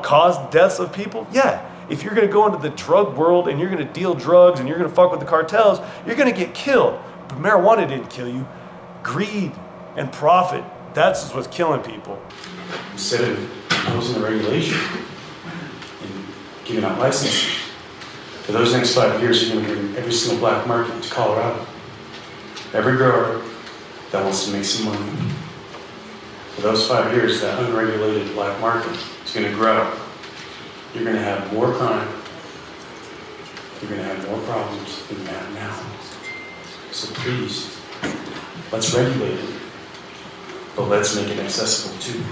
caused deaths of people? Yeah. If you're going to go into the drug world and you're going to deal drugs and you're going to fuck with the cartels, you're going to get killed. But marijuana didn't kill you. Greed and profit, that's what's killing people.
Instead of imposing the regulation and giving out licenses, for those next 5 years, you're going to bring every single black market to Colorado. Every grower that wants to make some money. For those 5 years, that unregulated black market is going to grow. You're going to have more crime. You're going to have more problems than you have now. So please, let's regulate it, but let's make it accessible too.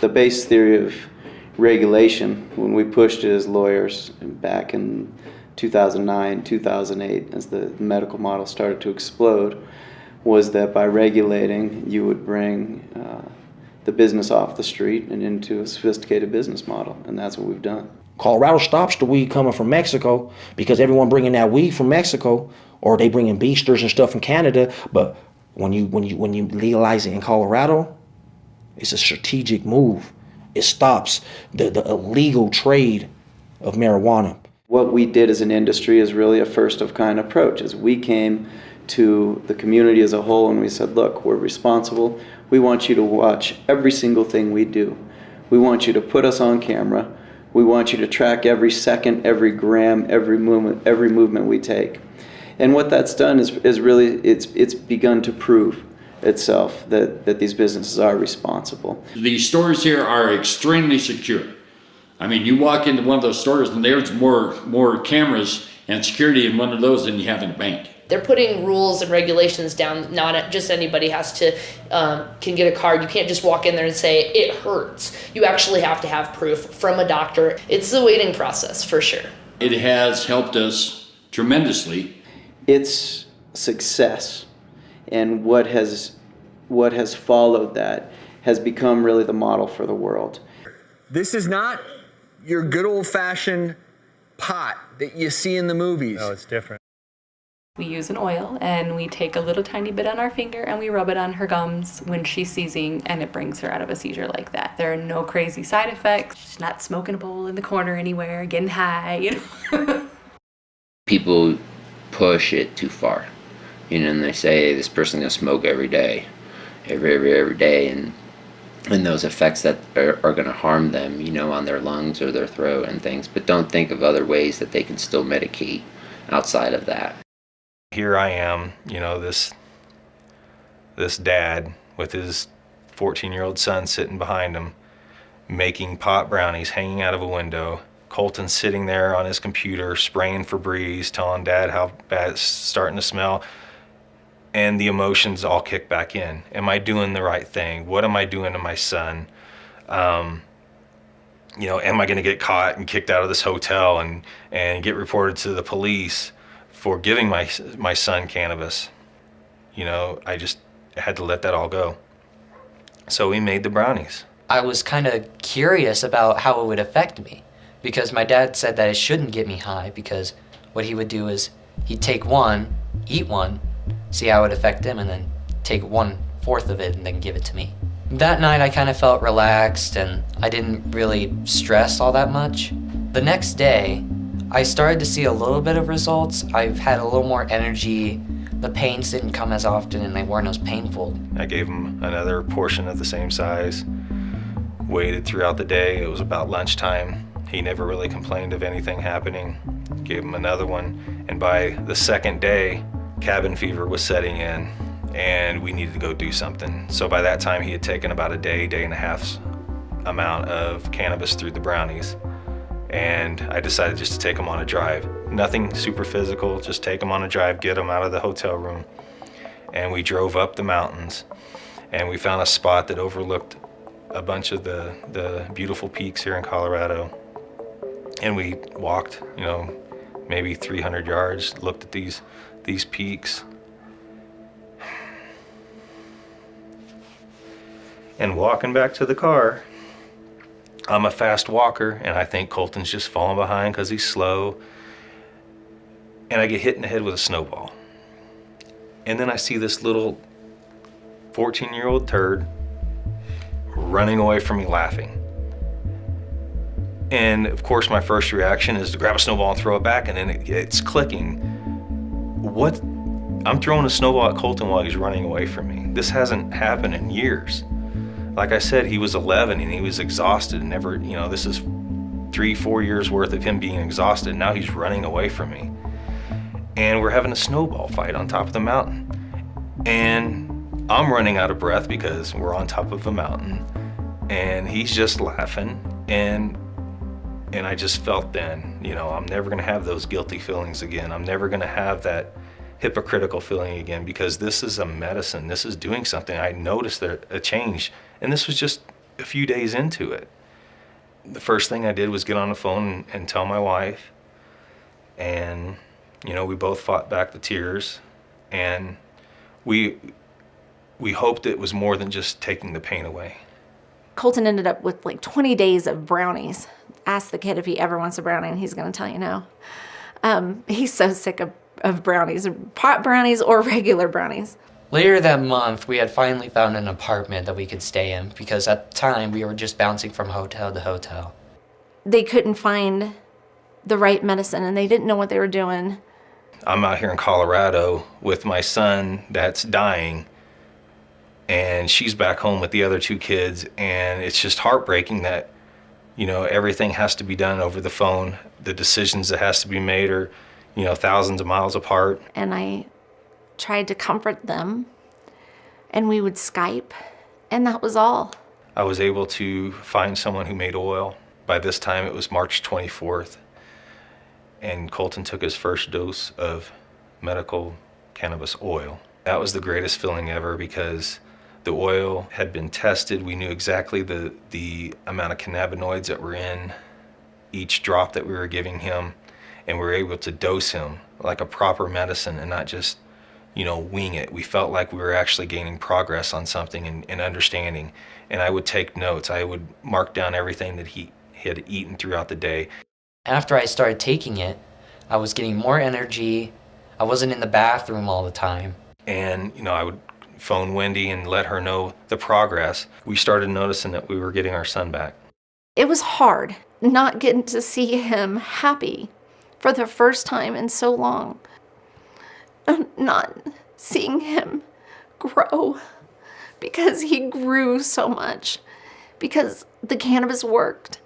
The base theory of regulation, when we pushed it as lawyers back in 2009, 2008, as the medical model started to explode, was that by regulating, you would bring the business off the street and into a sophisticated business model, and that's what we've done.
Colorado stops the weed coming from Mexico because everyone bringing that weed from Mexico, or they bringing beasters and stuff from Canada. But when you legalize it in Colorado, it's a strategic move. It stops the illegal trade of marijuana.
What we did as an industry is really a first-of-kind approach. As we came to the community as a whole and we said, look, we're responsible. We want you to watch every single thing we do. We want you to put us on camera. We want you to track every second, every gram, every movement we take. And what that's done is really, it's begun to prove itself that these businesses are responsible.
These stores here are extremely secure. I mean, you walk into one of those stores and there's more cameras and security in one of those than you have in a bank.
They're putting rules and regulations down. Not just anybody has to can get a card. You can't just walk in there and say it hurts. You actually have to have proof from a doctor. It's a waiting process for sure.
It has helped us tremendously.
It's success, and what has followed that has become really the model for the world.
This is not your good old-fashioned pot that you see in the movies.
No, it's different.
We use an oil and we take a little tiny bit on our finger and we rub it on her gums when she's seizing, and it brings her out of a seizure like that. There are no crazy side effects. She's not smoking a bowl in the corner anywhere, getting high.
People push it too far, and they say this person's gonna smoke every day, every day, and those effects that are gonna harm them, on their lungs or their throat and things. But don't think of other ways that they can still medicate outside of that.
Here I am, this dad with his 14-year-old son sitting behind him, making pot brownies hanging out of a window. Colton's sitting there on his computer, spraying Febreze, telling Dad how bad it's starting to smell. And the emotions all kick back in. Am I doing the right thing? What am I doing to my son? Am I going to get caught and kicked out of this hotel and get reported to the police for giving my son cannabis? I just had to let that all go. So we made the brownies.
I was kind of curious about how it would affect me, because my dad said that it shouldn't get me high, because what he would do is he'd take one, eat one, see how it would affect him, and then take 1/4 of it and then give it to me. That night I kind of felt relaxed and I didn't really stress all that much. The next day, I started to see a little bit of results. I've had a little more energy. The pains didn't come as often and they weren't as painful.
I gave him another portion of the same size, waited throughout the day. It was about lunchtime. He never really complained of anything happening. Gave him another one, and by the second day, cabin fever was setting in and we needed to go do something. So by that time he had taken about a day and a half's amount of cannabis through the brownies. And I decided just to take him on a drive. Nothing super physical, just take him on a drive, get him out of the hotel room. And we drove up the mountains and we found a spot that overlooked a bunch of the beautiful peaks here in Colorado. And we walked, maybe 300 yards, looked at these peaks. And walking back to the car, I'm a fast walker, and I think Colton's just falling behind because he's slow. And I get hit in the head with a snowball. And then I see this little 14-year-old turd running away from me laughing. And of course my first reaction is to grab a snowball and throw it back, and then it's clicking. What? I'm throwing a snowball at Colton while he's running away from me. This hasn't happened in years. Like I said, he was 11 and he was exhausted and never, this is 3-4 years worth of him being exhausted. Now he's running away from me. And we're having a snowball fight on top of the mountain. And I'm running out of breath because we're on top of a mountain. And he's just laughing. And I just felt then, I'm never gonna have those guilty feelings again. I'm never gonna have that hypocritical feeling again, because this is a medicine. This is doing something. I noticed a change, and this was just a few days into it. The first thing I did was get on the phone and tell my wife, and we both fought back the tears, and we hoped it was more than just taking the pain away.
Colton ended up with like 20 days of brownies. Ask the kid if he ever wants a brownie, and he's going to tell you no. He's so sick of brownies, pot brownies or regular brownies.
Later that month, we had finally found an apartment that we could stay in, because at the time we were just bouncing from hotel to hotel.
They couldn't find the right medicine and they didn't know what they were doing.
I'm out here in Colorado with my son that's dying, and she's back home with the other 2 kids, and it's just heartbreaking that everything has to be done over the phone. The decisions that has to be made are thousands of miles apart.
And I tried to comfort them and we would Skype, and that was all.
I was able to find someone who made oil. By this time, it was March 24th, and Colton took his first dose of medical cannabis oil. That was the greatest feeling ever because the oil had been tested. We knew exactly the amount of cannabinoids that were in each drop that we were giving him, and we were able to dose him like a proper medicine and not just, wing it. We felt like we were actually gaining progress on something and understanding. And I would take notes. I would mark down everything that he had eaten throughout the day.
After I started taking it, I was getting more energy. I wasn't in the bathroom all the time.
And, I would phone Wendy and let her know the progress. We started noticing that we were getting our son back.
It was hard not getting to see him happy for the first time in so long. Not seeing him grow because he grew so much, because the cannabis worked.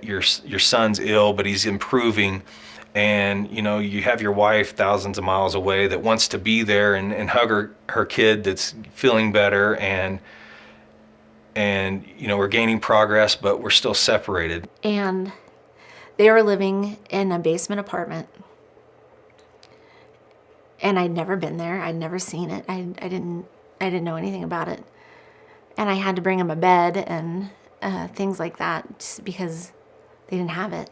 Your son's ill, but he's improving. And, you have your wife thousands of miles away that wants to be there and hug her kid that's feeling better. And we're gaining progress, but we're still separated.
And they were living in a basement apartment. And I'd never been there. I'd never seen it. I didn't know anything about it. And I had to bring him a bed and things like that just because they didn't have it.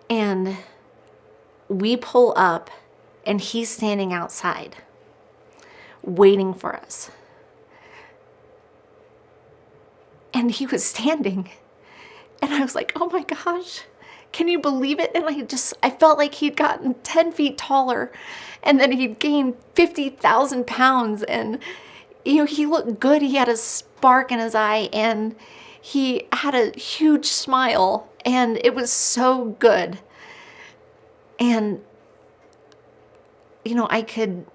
And we pull up, and he's standing outside, waiting for us. And he was standing, and I was like, oh my gosh, can you believe it? And I felt like he'd gotten 10 feet taller, and then he'd gained 50,000 pounds, and he looked good. He had a spark in his eye, and he had a huge smile, and it was so good. And I could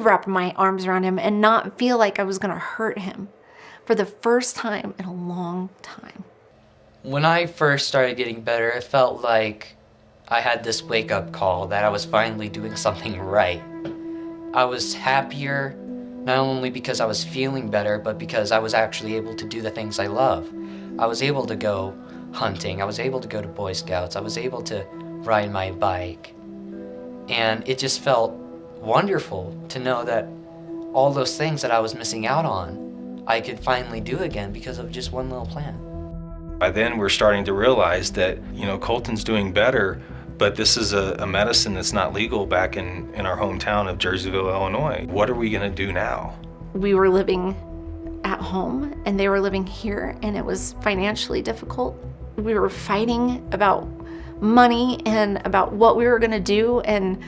wrap my arms around him and not feel like I was going to hurt him for the first time in a long time.
When I first started getting better, it felt like I had this wake-up call that I was finally doing something right. I was happier, not only because I was feeling better, but because I was actually able to do the things I love. I was able to go hunting, I was able to go to Boy Scouts, I was able to ride my bike. And it just felt wonderful to know that all those things that I was missing out on, I could finally do again because of just one little plant.
By then, we're starting to realize that, Colton's doing better, but this is a medicine that's not legal back in our hometown of Jerseyville, Illinois. What are we going to do now?
We were living at home, and they were living here, and it was financially difficult. We were fighting about money and about what we were going to do and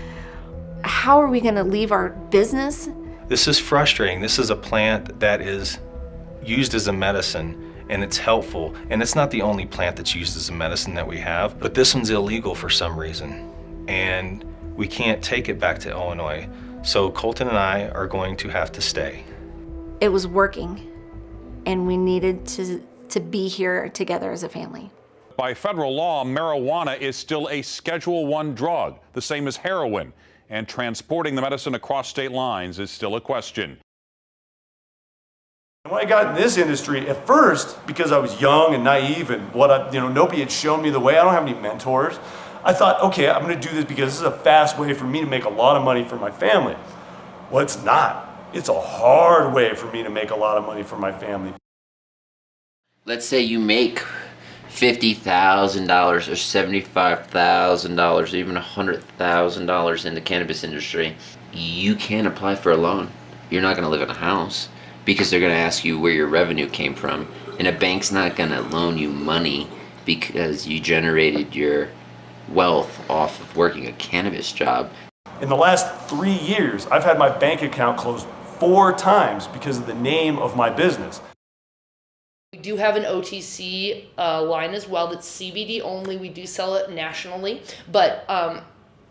how are we going to leave our business.
This is frustrating. This is a plant that is used as a medicine, and it's helpful. And it's not the only plant that's used as a medicine that we have, but this one's illegal for some reason. And we can't take it back to Illinois. So Colton and I are going to have to stay.
It was working, and we needed to be here together as a family.
By federal law, marijuana is still a Schedule I drug, the same as heroin, and transporting the medicine across state lines is still a question.
When I got in this industry, at first, because I was young and naive and nobody had shown me the way, I don't have any mentors, I thought, okay, I'm going to do this because this is a fast way for me to make a lot of money for my family. Well, it's not. It's a hard way for me to make a lot of money for my family.
Let's say you make $50,000 or $75,000 or even $100,000 in the cannabis industry. You can't apply for a loan. You're not going to live in a house because they're going to ask you where your revenue came from. And a bank's not going to loan you money because you generated your wealth off of working a cannabis job.
In the last 3 years, I've had my bank account closed 4 times because of the name of my business.
We do have an OTC line as well that's CBD only. We do sell it nationally. But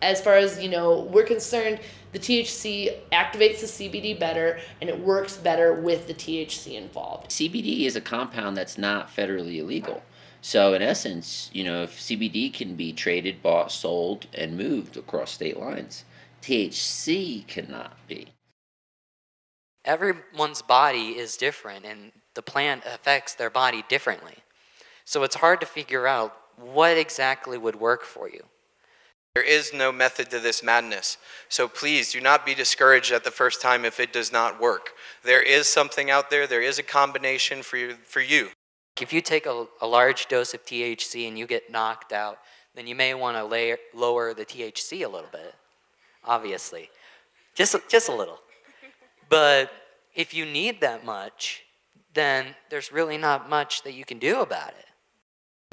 as far as, we're concerned, the THC activates the CBD better and it works better with the THC involved.
CBD is a compound that's not federally illegal. So in essence, if CBD can be traded, bought, sold, and moved across state lines, THC cannot be.
Everyone's body is different, and the plant affects their body differently. So it's hard to figure out what exactly would work for you.
There is no method to this madness. So please do not be discouraged at the first time if it does not work. There is something out there. There is a combination for you.
If you take a large dose of THC and you get knocked out, then you may want to lower the THC a little bit, obviously. Just a little. But if you need that much, then there's really not much that you can do about it.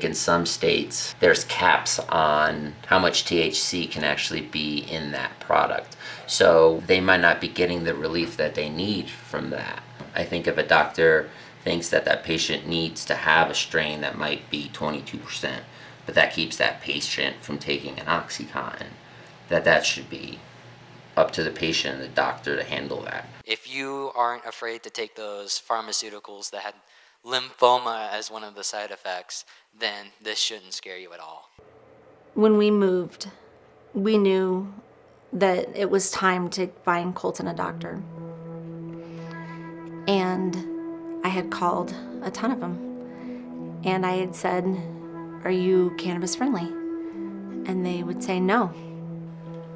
In some states, there's caps on how much THC can actually be in that product. So they might not be getting the relief that they need from that. I think if a doctor thinks that that patient needs to have a strain that might be 22%, but that keeps that patient from taking an OxyContin, that should be up to the patient and the doctor to handle that.
If you aren't afraid to take those pharmaceuticals that had lymphoma as one of the side effects, then this shouldn't scare you at all.
When we moved, we knew that it was time to find Colton a doctor. And I had called a ton of them. And I had said, "Are you cannabis friendly?" And they would say no.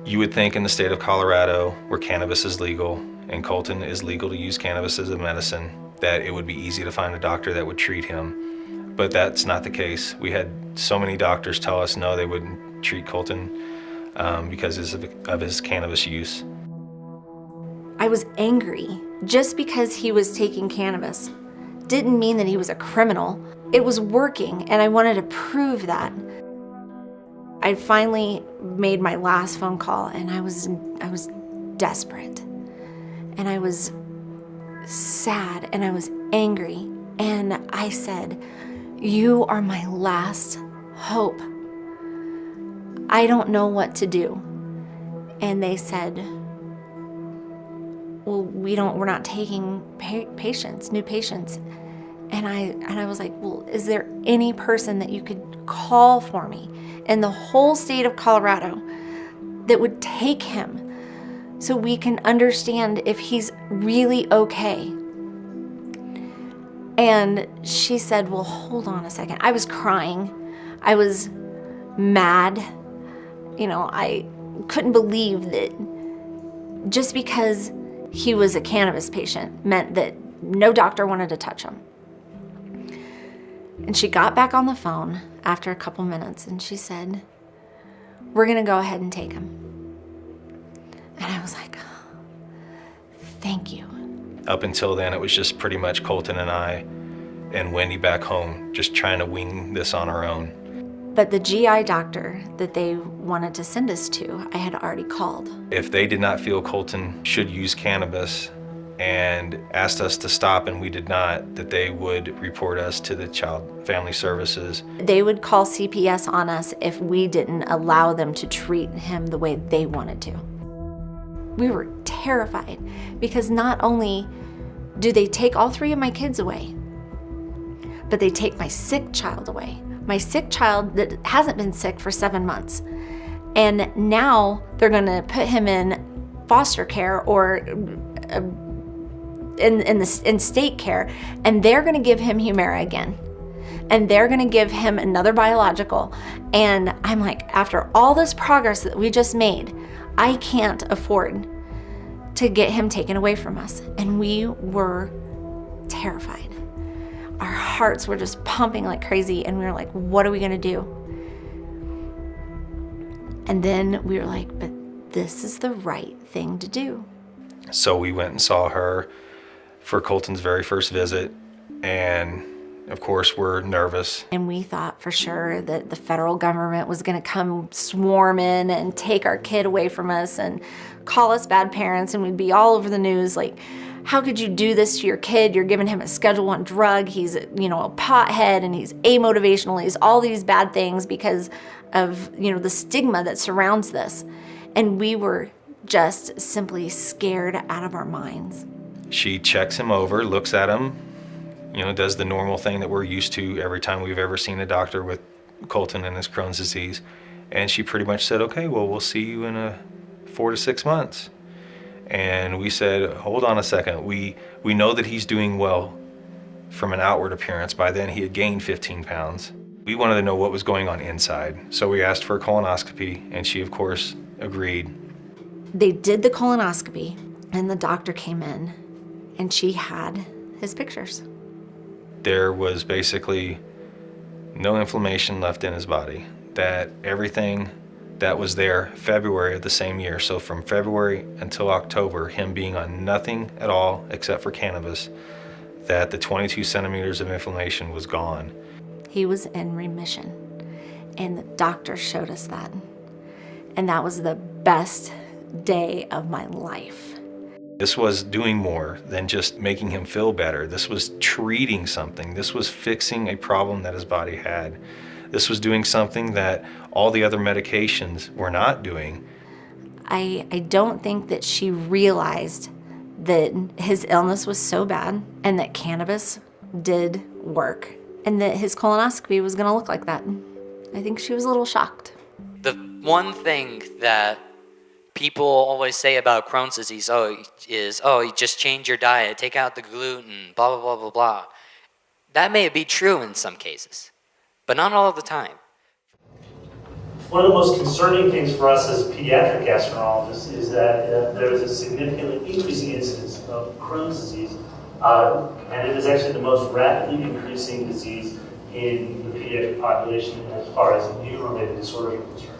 You would think in the state of Colorado, where cannabis is legal and Colton is legal to use cannabis as a medicine, that it would be easy to find a doctor that would treat him. But that's not the case. We had so many doctors tell us no, they wouldn't treat Colton because of his cannabis use.
I was angry. Just because he was taking cannabis didn't mean that he was a criminal. It was working, and I wanted to prove that. I finally made my last phone call, and I was desperate. And I was sad, and I was angry. And I said, "You are my last hope. I don't know what to do." And they said, "Well, we're not taking patients, new patients." And I was like, "Well, is there any person that you could call for me in the whole state of Colorado that would take him so we can understand if he's really okay?" And she said, "Well, hold on a second." I was crying. I was mad. I couldn't believe that just because he was a cannabis patient meant that no doctor wanted to touch him. And she got back on the phone after a couple minutes and she said, "We're going to go ahead and take him." And I was like, "Thank you."
Up until then, it was just pretty much Colton and I and Wendy back home just trying to wing this on our own.
But the GI doctor that they wanted to send us to, I had already called.
If they did not feel Colton should use cannabis and asked us to stop and we did not, that they would report us to the Child Family Services.
They would call CPS on us if we didn't allow them to treat him the way they wanted to. We were terrified because not only do they take all three of my kids away, but they take my sick child away. My sick child that hasn't been sick for 7 months. And now they're gonna put him in foster care or in state care, and they're gonna give him Humira again. And they're gonna give him another biological. And I'm like, after all this progress that we just made, I can't afford to get him taken away from us. And we were terrified. Our hearts were just pumping like crazy, and we were like, what are we gonna do? And then we were like, but this is the right thing to do.
So we went and saw her for Colton's very first visit, and of course we're nervous.
And we thought for sure that the federal government was gonna come swarm in and take our kid away from us and call us bad parents, and we'd be all over the news like, how could you do this to your kid? You're giving him a Schedule I drug. He's, a pothead, and he's amotivational. He's all these bad things because of, the stigma that surrounds this. And we were just simply scared out of our minds.
She checks him over, looks at him, does the normal thing that we're used to every time we've ever seen a doctor with Colton and his Crohn's disease. And she pretty much said, okay, well, we'll see you in a 4 to 6 months. And we said, hold on a second. We know that he's doing well from an outward appearance. By then he had gained 15 pounds. We wanted to know what was going on inside. So we asked for a colonoscopy, and she of course agreed.
They did the colonoscopy, and the doctor came in, and she had his pictures.
There was basically no inflammation left in his body. That everything that was there February of the same year, so from February until October, him being on nothing at all except for cannabis, that the 22 centimeters of inflammation was gone.
He was in remission, and the doctor showed us that. And that was the best day of my life.
This was doing more than just making him feel better. This was treating something. This was fixing a problem that his body had. This was doing something that all the other medications were not doing.
I don't think that she realized that his illness was so bad and that cannabis did work and that his colonoscopy was gonna look like that. I think she was a little shocked.
The one thing that people always say about Crohn's disease is you just change your diet, take out the gluten, blah, blah, blah, blah, blah. That may be true in some cases, but not all of the time.
One of the most concerning things for us as pediatric gastroenterologists is that there is a significantly increasing incidence of Crohn's disease, and it is actually the most rapidly increasing disease in the pediatric population as far as immune-related disorders are concerned.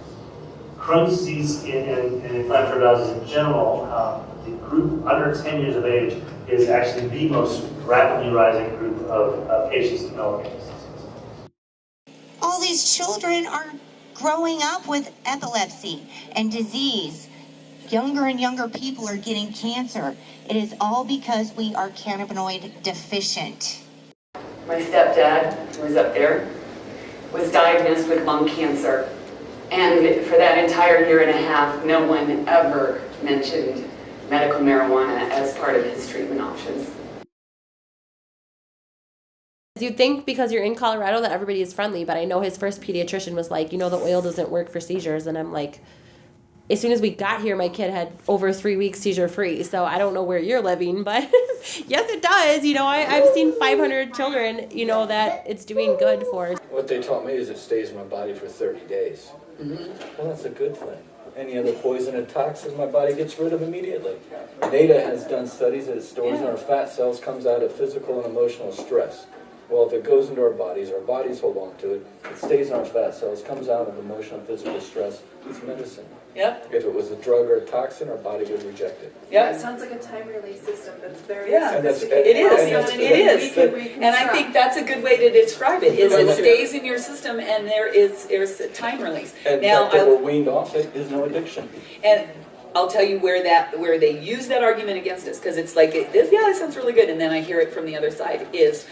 Crohn's disease and inflammatory bowel disease in general, the group under 10 years of age is actually the most rapidly rising group of patients developing this disease.
All these children are growing up with epilepsy and disease. Younger and younger people are getting cancer. It is all because we are cannabinoid deficient.
My stepdad, who was up there, was diagnosed with lung cancer. And for that entire year and a half, no one ever mentioned medical marijuana as part of his treatment options.
You'd think because you're in Colorado that everybody is friendly, but I know his first pediatrician was like, the oil doesn't work for seizures. And I'm like, as soon as we got here, my kid had over 3 weeks seizure free. So I don't know where you're living, but yes, it does. I've seen 500 children, that it's doing good for.
What they taught me is it stays in my body for 30 days. Well, that's a good thing. Any other poison and toxins my body gets rid of immediately. NADA has done studies that it stores in our fat cells, comes out of physical and emotional stress. Well, if it goes into our bodies hold on to it, it stays in our fat cells, comes out of emotional and physical stress, it's medicine.
Yep.
If it was a drug or a toxin, our body would reject it.
Yeah,
It sounds like a time release system that's very
sophisticated. It is. And I think that's a good way to describe it, is it stays in your system and there's a time release.
And
now,
the fact that we're weaned off it is no addiction.
And I'll tell you where they use that argument against us, because it's like, this sounds really good, and then I hear it from the other side, is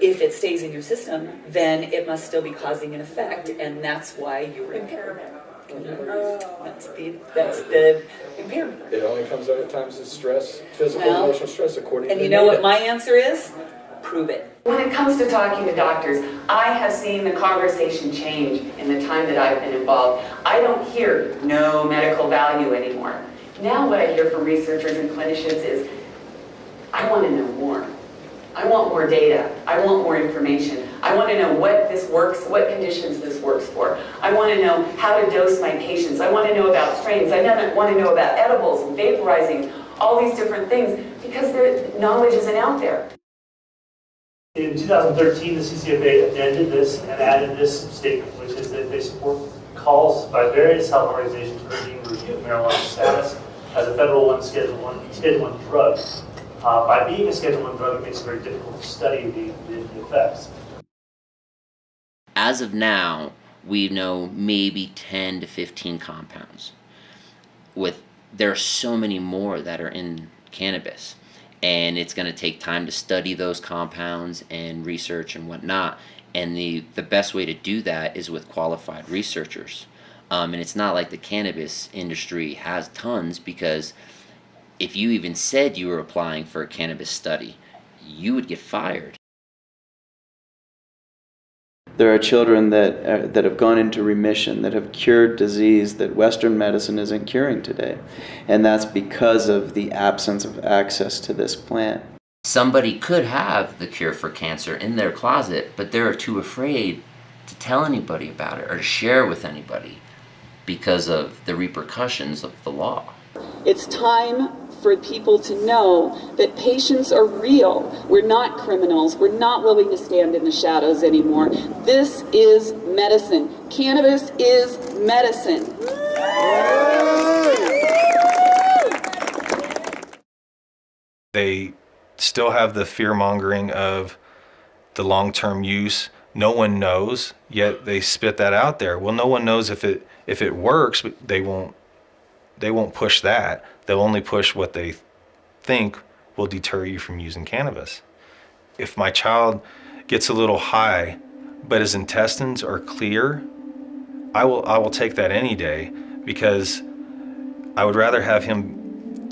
if it stays in your system, then it must still be causing an effect, and that's why you're
impairment.
That's the impairment.
It only comes out at times of stress, physical and emotional stress, according to
And you know what my answer is? Prove it.
When it comes to talking to doctors, I have seen the conversation change in the time that I've been involved. I don't hear no medical value anymore. Now what I hear from researchers and clinicians is, I want to know more. I want more data. I want more information. I want to know what this works, what conditions this works for. I want to know how to dose my patients. I want to know about strains. I want to know about edibles and vaporizing, all these different things, because their knowledge isn't out there.
In 2013, the CCFA amended this and added this statement, which is that they support calls by various health organizations urging review of marijuana status as a federal Schedule 1 drug. By being a Schedule 1 drug, it makes it very difficult to study the effects.
As of now, we know maybe 10 to 15 compounds. There are so many more that are in cannabis, and it's going to take time to study those compounds and research and whatnot. And the best way to do that is with qualified researchers. And it's not like the cannabis industry has tons, because if you even said you were applying for a cannabis study, you would get fired.
There are children that have gone into remission, that have cured disease that Western medicine isn't curing today. And that's because of the absence of access to this plant.
Somebody could have the cure for cancer in their closet, but they're too afraid to tell anybody about it or to share with anybody because of the repercussions of the law.
It's time for people to know that patients are real. We're not criminals. We're not willing to stand in the shadows anymore. This is medicine. Cannabis is medicine.
They still have the fear-mongering of the long-term use. No one knows, yet they spit that out there. Well, no one knows if it works, but they won't push that. They'll only push what they think will deter you from using cannabis. If my child gets a little high, but his intestines are clear, I will take that any day, because I would rather have him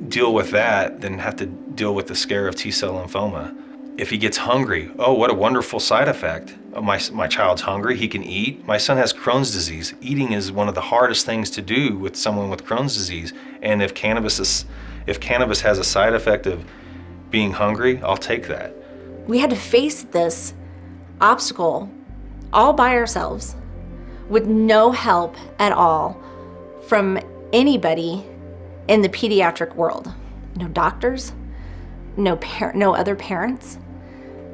deal with that than have to deal with the scare of T-cell lymphoma. If he gets hungry, oh, what a wonderful side effect. Oh, my child's hungry, he can eat. My son has Crohn's disease. Eating is one of the hardest things to do with someone with Crohn's disease. And if cannabis has a side effect of being hungry, I'll take that.
We had to face this obstacle all by ourselves with no help at all from anybody in the pediatric world. No doctors, no other parents,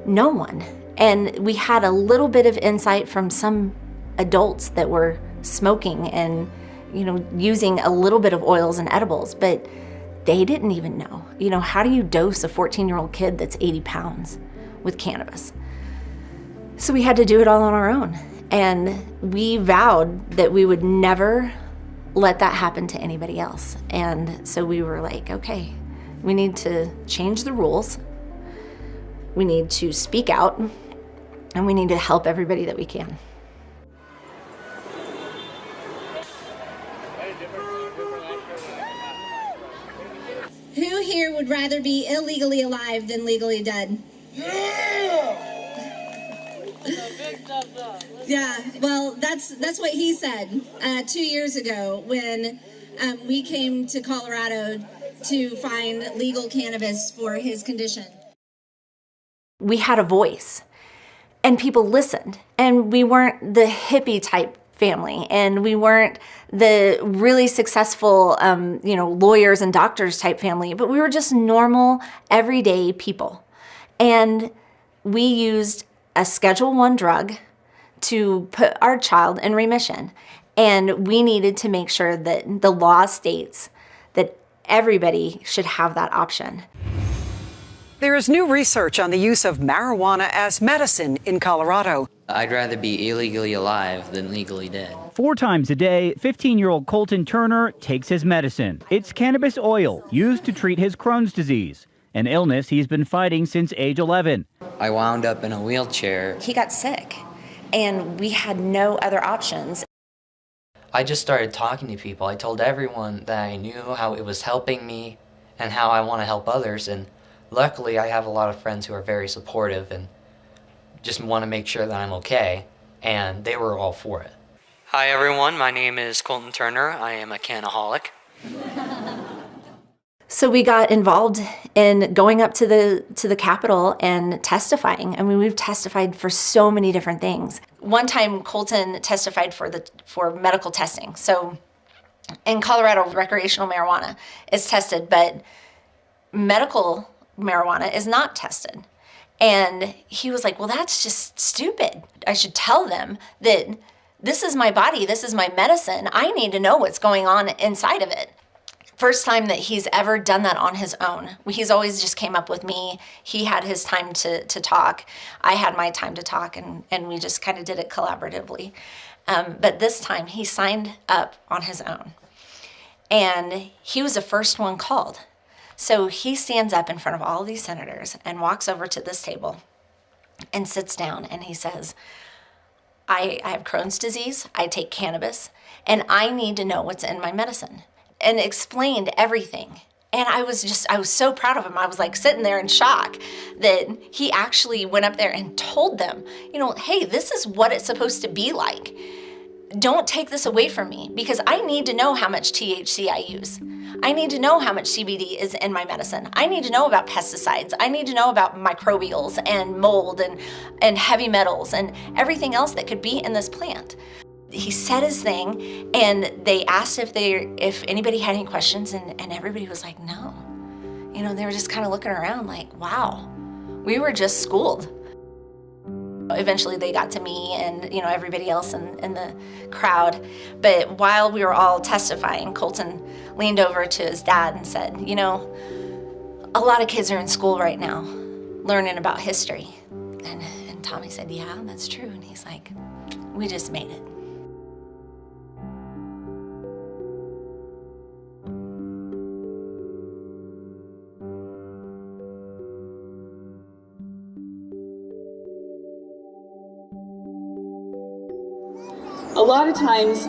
no one. And we had a little bit of insight from some adults that were smoking and, using a little bit of oils and edibles, but they didn't even know. How do you dose a 14-year-old kid that's 80 pounds with cannabis? So we had to do it all on our own. And we vowed that we would never let that happen to anybody else. And so we were like, okay, we need to change the rules. We need to speak out, and we need to help everybody that we can.
Who here would rather be illegally alive than legally dead? Yeah, well, that's what he said 2 years ago when we came to Colorado to find legal cannabis for his condition.
We had a voice, and people listened, and we weren't the hippie type family, and we weren't the really successful, lawyers and doctors type family, but we were just normal, everyday people. And we used a Schedule I drug to put our child in remission. And we needed to make sure that the law states that everybody should have that option.
There is new research on the use of marijuana as medicine in Colorado.
I'd rather be illegally alive than legally dead.
4 times a day, 15-year-old Colton Turner takes his medicine. It's cannabis oil used to treat his Crohn's disease, an illness he's been fighting since age 11.
I wound up in a wheelchair.
He got sick, and we had no other options.
I just started talking to people. I told everyone that I knew how it was helping me and how I want to help others. And luckily, I have a lot of friends who are very supportive and just want to make sure that I'm okay. And they were all for it. Hi, everyone. My name is Colton Turner. I am a canaholic.
So we got involved in going up to the Capitol and testifying. I mean, we've testified for so many different things. One time, Colton testified for medical testing. So in Colorado, recreational marijuana is tested, but medical marijuana is not tested. And he was like, well, that's just stupid. I should tell them that this is my body, this is my medicine. I need to know what's going on inside of it. First time that he's ever done that on his own. He's always just came up with me. He had his time to talk. I had my time to talk, and we just kind of did it collaboratively. But this time he signed up on his own. And he was the first one called. So he stands up in front of all these senators and walks over to this table and sits down, and he says, I have Crohn's disease, I take cannabis, and I need to know what's in my medicine. And explained everything. And I was so proud of him. I was like sitting there in shock that he actually went up there and told them, hey, this is what it's supposed to be like. Don't take this away from me, because I need to know how much THC I use. I need to know how much CBD is in my medicine. I need to know about pesticides. I need to know about microbials and mold and heavy metals and everything else that could be in this plant. He said his thing, and they asked if anybody had any questions, and everybody was like, no. They were just kind of looking around like, wow, we were just schooled. Eventually they got to me and everybody else in the crowd. But while we were all testifying, Colton leaned over to his dad and said, a lot of kids are in school right now learning about history. And Tommy said, yeah, that's true. And he's like, we just made it.
A lot of times,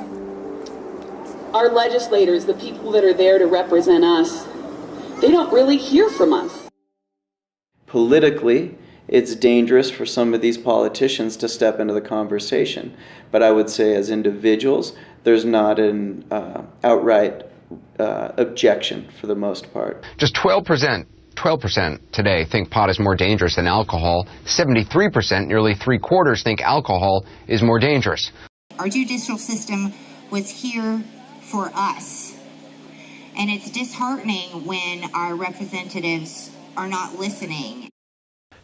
our legislators, the people that are there to represent us, they don't really hear from us.
Politically, it's dangerous for some of these politicians to step into the conversation. But I would say as individuals, there's not an outright objection for the most part.
Just 12% today think pot is more dangerous than alcohol. 73%, nearly 3/4, think alcohol is more dangerous.
Our judicial system was here for us. And it's disheartening when our representatives are not listening.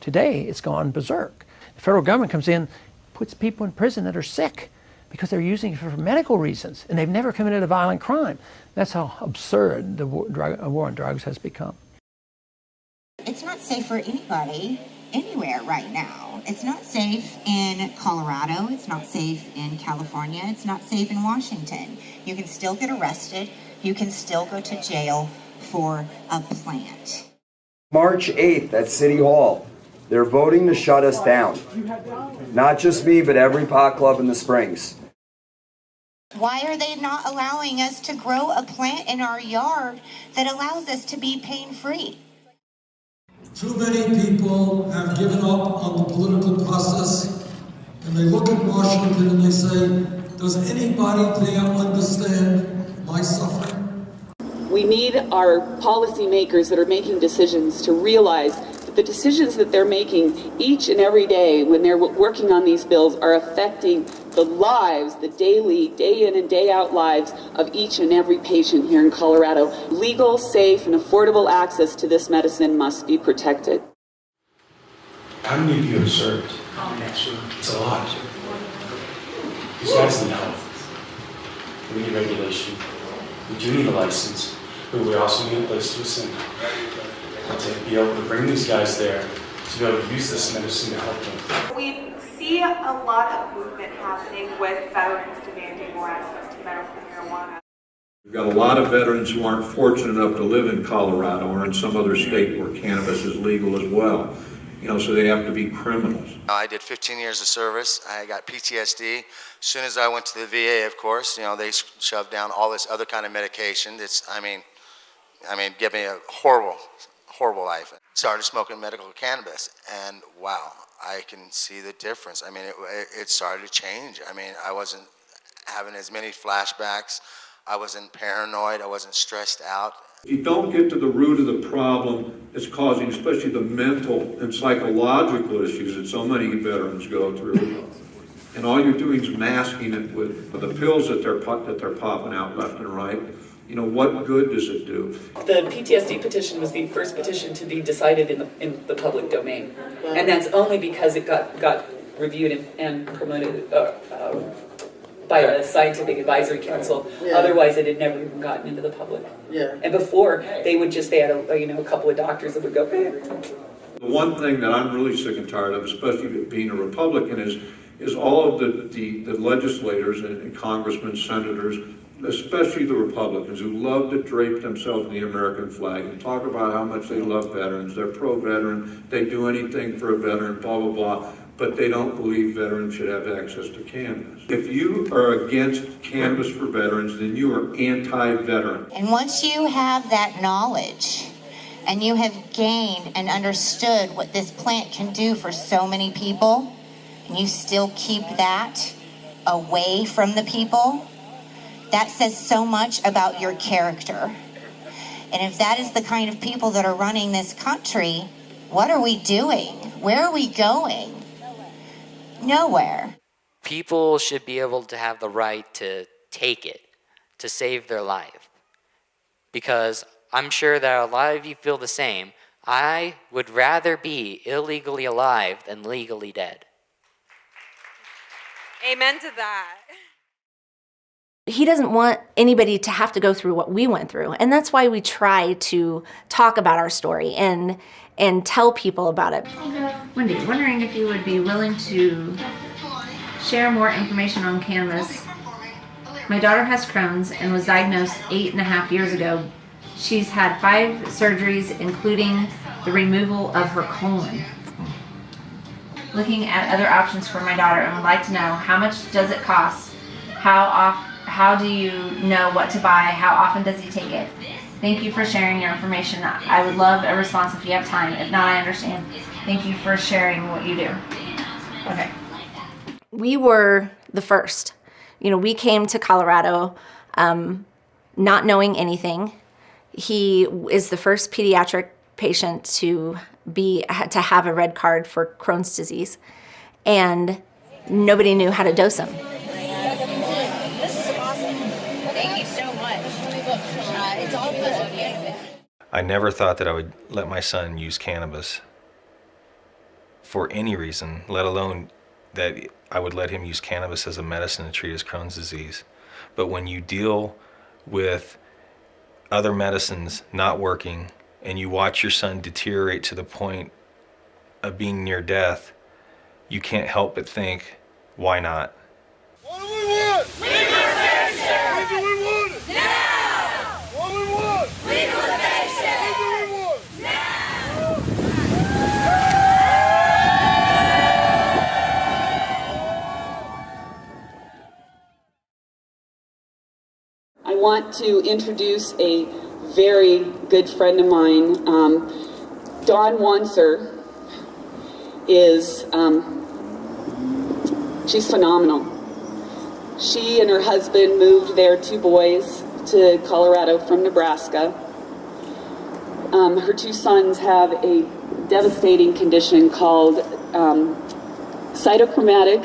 Today, it's gone berserk. The federal government comes in, puts people in prison that are sick because they're using it for medical reasons, and they've never committed a violent crime. That's how absurd the war on drugs has become.
It's not safe for anybody anywhere right now. It's not safe in Colorado. It's not safe in California. It's not safe in Washington. You can still get arrested. You can still go to jail for a plant.
March 8th at City Hall, they're voting to shut us down. Not just me, but every pot club in the Springs.
Why are they not allowing us to grow a plant in our yard that allows us to be pain-free?
Too many people have given up on the political process, and they look at Washington and they say, does anybody there understand my suffering?
We need our policymakers that are making decisions to realize that the decisions that they're making each and every day when they're working on these bills are affecting the lives, the daily, day in and day out lives of each and every patient here in Colorado. Legal, safe, and affordable access to this medicine must be protected.
How many of you have served? It's a lot. These guys need help. We need regulation. We do need a license, but we also need a place to ascend. To be able to bring these guys there, to be able to use this medicine to help them.
We see a lot of movement happening with veterans demanding more access to medical marijuana.
We've got a lot of veterans who aren't fortunate enough to live in Colorado or in some other state where cannabis is legal as well. So they have to be criminals.
I did 15 years of service. I got PTSD. As soon as I went to the VA, of course, they shoved down all this other kind of medication. Give me a horrible life. Started smoking medical cannabis, and wow, I can see the difference. It started to change. I wasn't having as many flashbacks. I wasn't paranoid. I wasn't stressed out.
If you don't get to the root of the problem, it's causing especially the mental and psychological issues that so many veterans go through. And all you're doing is masking it with the pills that they're popping out left and right. What good does it do?
The PTSD petition was the first petition to be decided in the public domain. And that's only because it got reviewed and promoted by the Scientific Advisory Council. Yeah. Otherwise, it had never even gotten into the public. Yeah. And before, they had a couple of doctors that would go, hey.
The one thing that I'm really sick and tired of, especially being a Republican, is all of the legislators and congressmen, senators, especially the Republicans, who love to drape themselves in the American flag and talk about how much they love veterans, they're pro-veteran, they do anything for a veteran, blah, blah, blah. but they don't believe veterans should have access to cannabis. If you are against cannabis for veterans, then you are anti-veteran.
And once you have that knowledge and you have gained and understood what this plant can do for so many people, and you still keep that away from the people, that says so much about your character. And if that is the kind of people that are running this country, what are we doing? Where are we going? Nowhere.
People should be able to have the right to take it, to save their life. Because I'm sure that a lot of you feel the same. I would rather be illegally alive than legally dead.
Amen to that.
He doesn't want anybody to have to go through what we went through. And that's why we try to talk about our story and tell people about it.
Wendy, wondering if you would be willing to share more information on cannabis. My daughter has Crohn's and was diagnosed 8.5 years ago. She's had 5 surgeries, including the removal of her colon. Looking at other options for my daughter and would like to know how much does it cost? How do you know what to buy? How often does he take it? Thank you for sharing your information. I would love a response if you have time. If not, I understand. Thank you for sharing what you do. Okay.
We were the first. We came to Colorado not knowing anything. He is the first pediatric patient to have a red card for Crohn's disease, and nobody knew how to dose him.
This is awesome. Thank you so much. It's all good.
I never thought that I would let my son use cannabis for any reason, let alone that I would let him use cannabis as a medicine to treat his Crohn's disease. But when you deal with other medicines not working and you watch your son deteriorate to the point of being near death, you can't help but think, why not?
What do we want? Legalization! When do we want it? Now! What do we want? Legalization! When do we want it? Now!
I want to introduce a very good friend of mine. Dawn Wanser is, she's phenomenal. She and her husband moved their 2 boys to Colorado from Nebraska. Her 2 sons have a devastating condition called metachromatic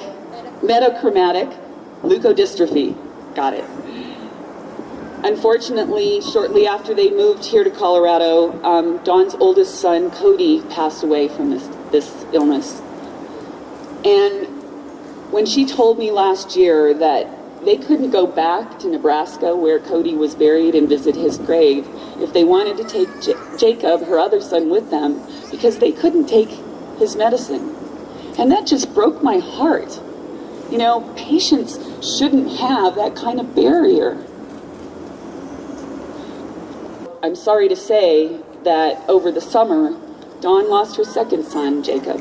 leukodystrophy. Got it. Unfortunately, shortly after they moved here to Colorado, Dawn's oldest son, Cody, passed away from this illness. And when she told me last year that they couldn't go back to Nebraska where Cody was buried and visit his grave if they wanted to take Jacob, her other son, with them because they couldn't take his medicine. And that just broke my heart. Patients shouldn't have that kind of barrier. I'm sorry to say that over the summer, Dawn lost her second son, Jacob.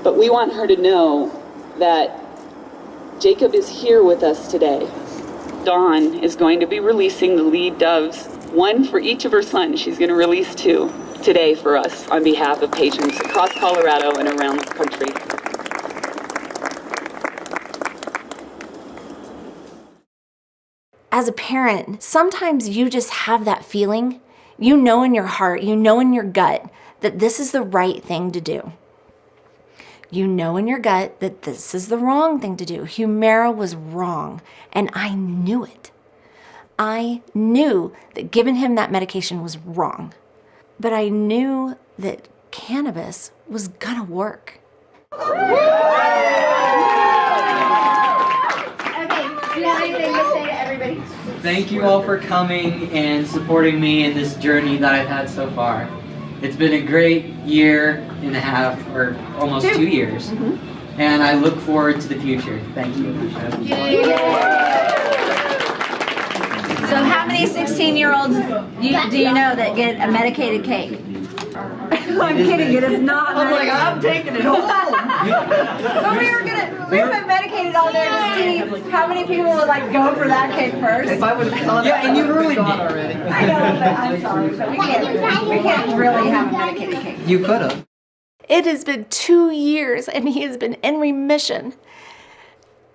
But we want her to know that Jacob is here with us today. Dawn is going to be releasing the lead doves, 1 for each of her sons. She's going to release 2 today for us on behalf of patients across Colorado and around the country.
As a parent, sometimes you just have that feeling, in your heart, in your gut, that this is the right thing to do. In your gut that this is the wrong thing to do. Humira was wrong, and I knew it. I knew that giving him that medication was wrong, but I knew that cannabis was gonna work.
Thank you all for coming and supporting me in this journey that I've had so far. It's been a great 1.5 years, or almost 2 years, and I look forward to the future. Thank you.
So how many 16-year-olds do you know that get a medicated cake?
I'm kidding, it is not.
I'm like, I'm taking it home.
But we've been medicated all day to see how many people would like go for that cake first.
If I would have thought that,
and you ruined it
already.
I know, but I'm sorry, but we can't really have a medicated cake.
You could have.
It has been 2 years and he has been in remission.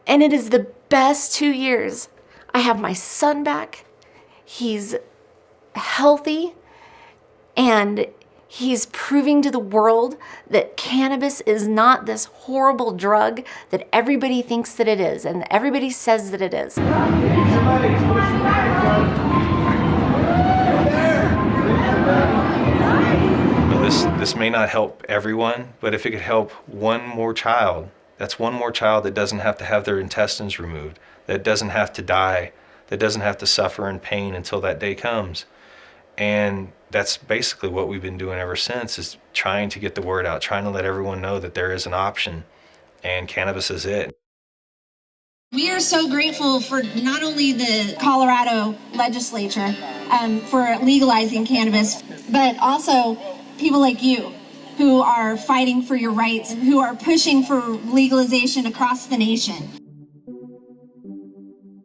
And it is the best 2 years. I have my son back. He's healthy and he's proving to the world that cannabis is not this horrible drug that everybody thinks that it is and everybody says that it is.
This may not help everyone, but if it could help one more child, that's one more child that doesn't have to have their intestines removed, that doesn't have to die, that doesn't have to suffer in pain until that day comes. And that's basically what we've been doing ever since, is trying to get the word out, trying to let everyone know that there is an option, and cannabis is it.
We are so grateful for not only the Colorado legislature for legalizing cannabis, but also people like you who are fighting for your rights, who are pushing for legalization across the nation.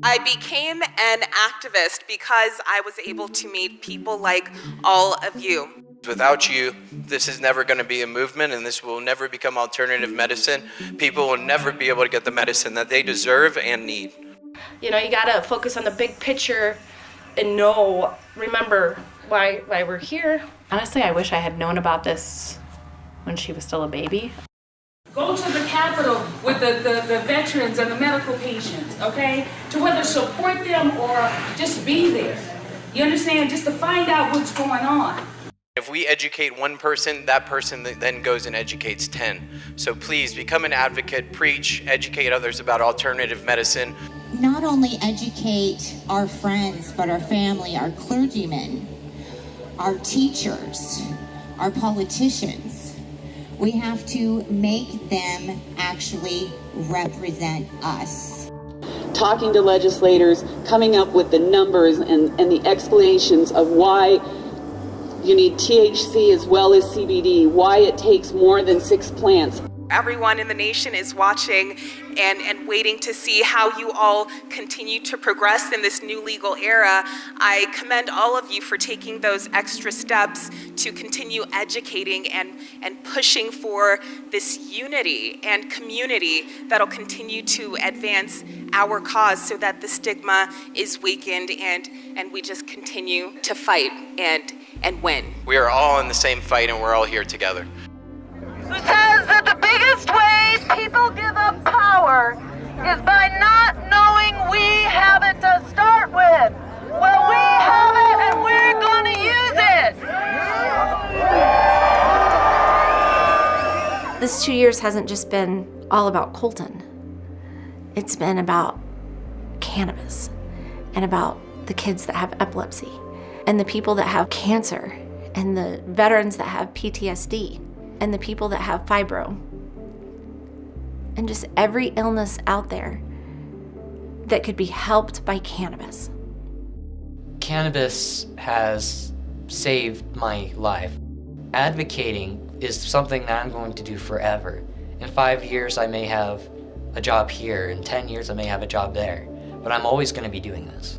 I became an activist because I was able to meet people like all of you.
Without you, this is never going to be a movement, and this will never become alternative medicine. People will never be able to get the medicine that they deserve and need.
You know, you gotta focus on the big picture and remember why we're here.
Honestly, I wish I had known about this when she was still a baby.
Go to the Capitol with the veterans and the medical patients, okay? To whether support them or just be there. You understand? Just to find out what's going on.
If we educate one person, that person then goes and educates 10. So please become an advocate, preach, educate others about alternative medicine.
Not only educate our friends, but our family, our clergymen, our teachers, our politicians. We have to make them actually represent us.
Talking to legislators, coming up with the numbers and the explanations of why you need THC as well as CBD, why it takes more than 6 plants.
Everyone in the nation is watching and waiting to see how you all continue to progress in this new legal era. I commend all of you for taking those extra steps to continue educating and pushing for this unity and community that'll continue to advance our cause so that the stigma is weakened and we just continue to fight and win.
We are all in the same fight, and we're all here together.
Who says that the biggest ways people give up power is by not knowing we have it to start with. Well, we have it and we're going to use it.
This 2 years hasn't just been all about Colton. It's been about cannabis and about the kids that have epilepsy and the people that have cancer and the veterans that have PTSD and the people that have fibro and just every illness out there that could be helped by cannabis.
Cannabis has saved my life. Advocating is something that I'm going to do forever. In 5 years, I may have a job here. In 10 years, I may have a job there. But I'm always going to be doing this.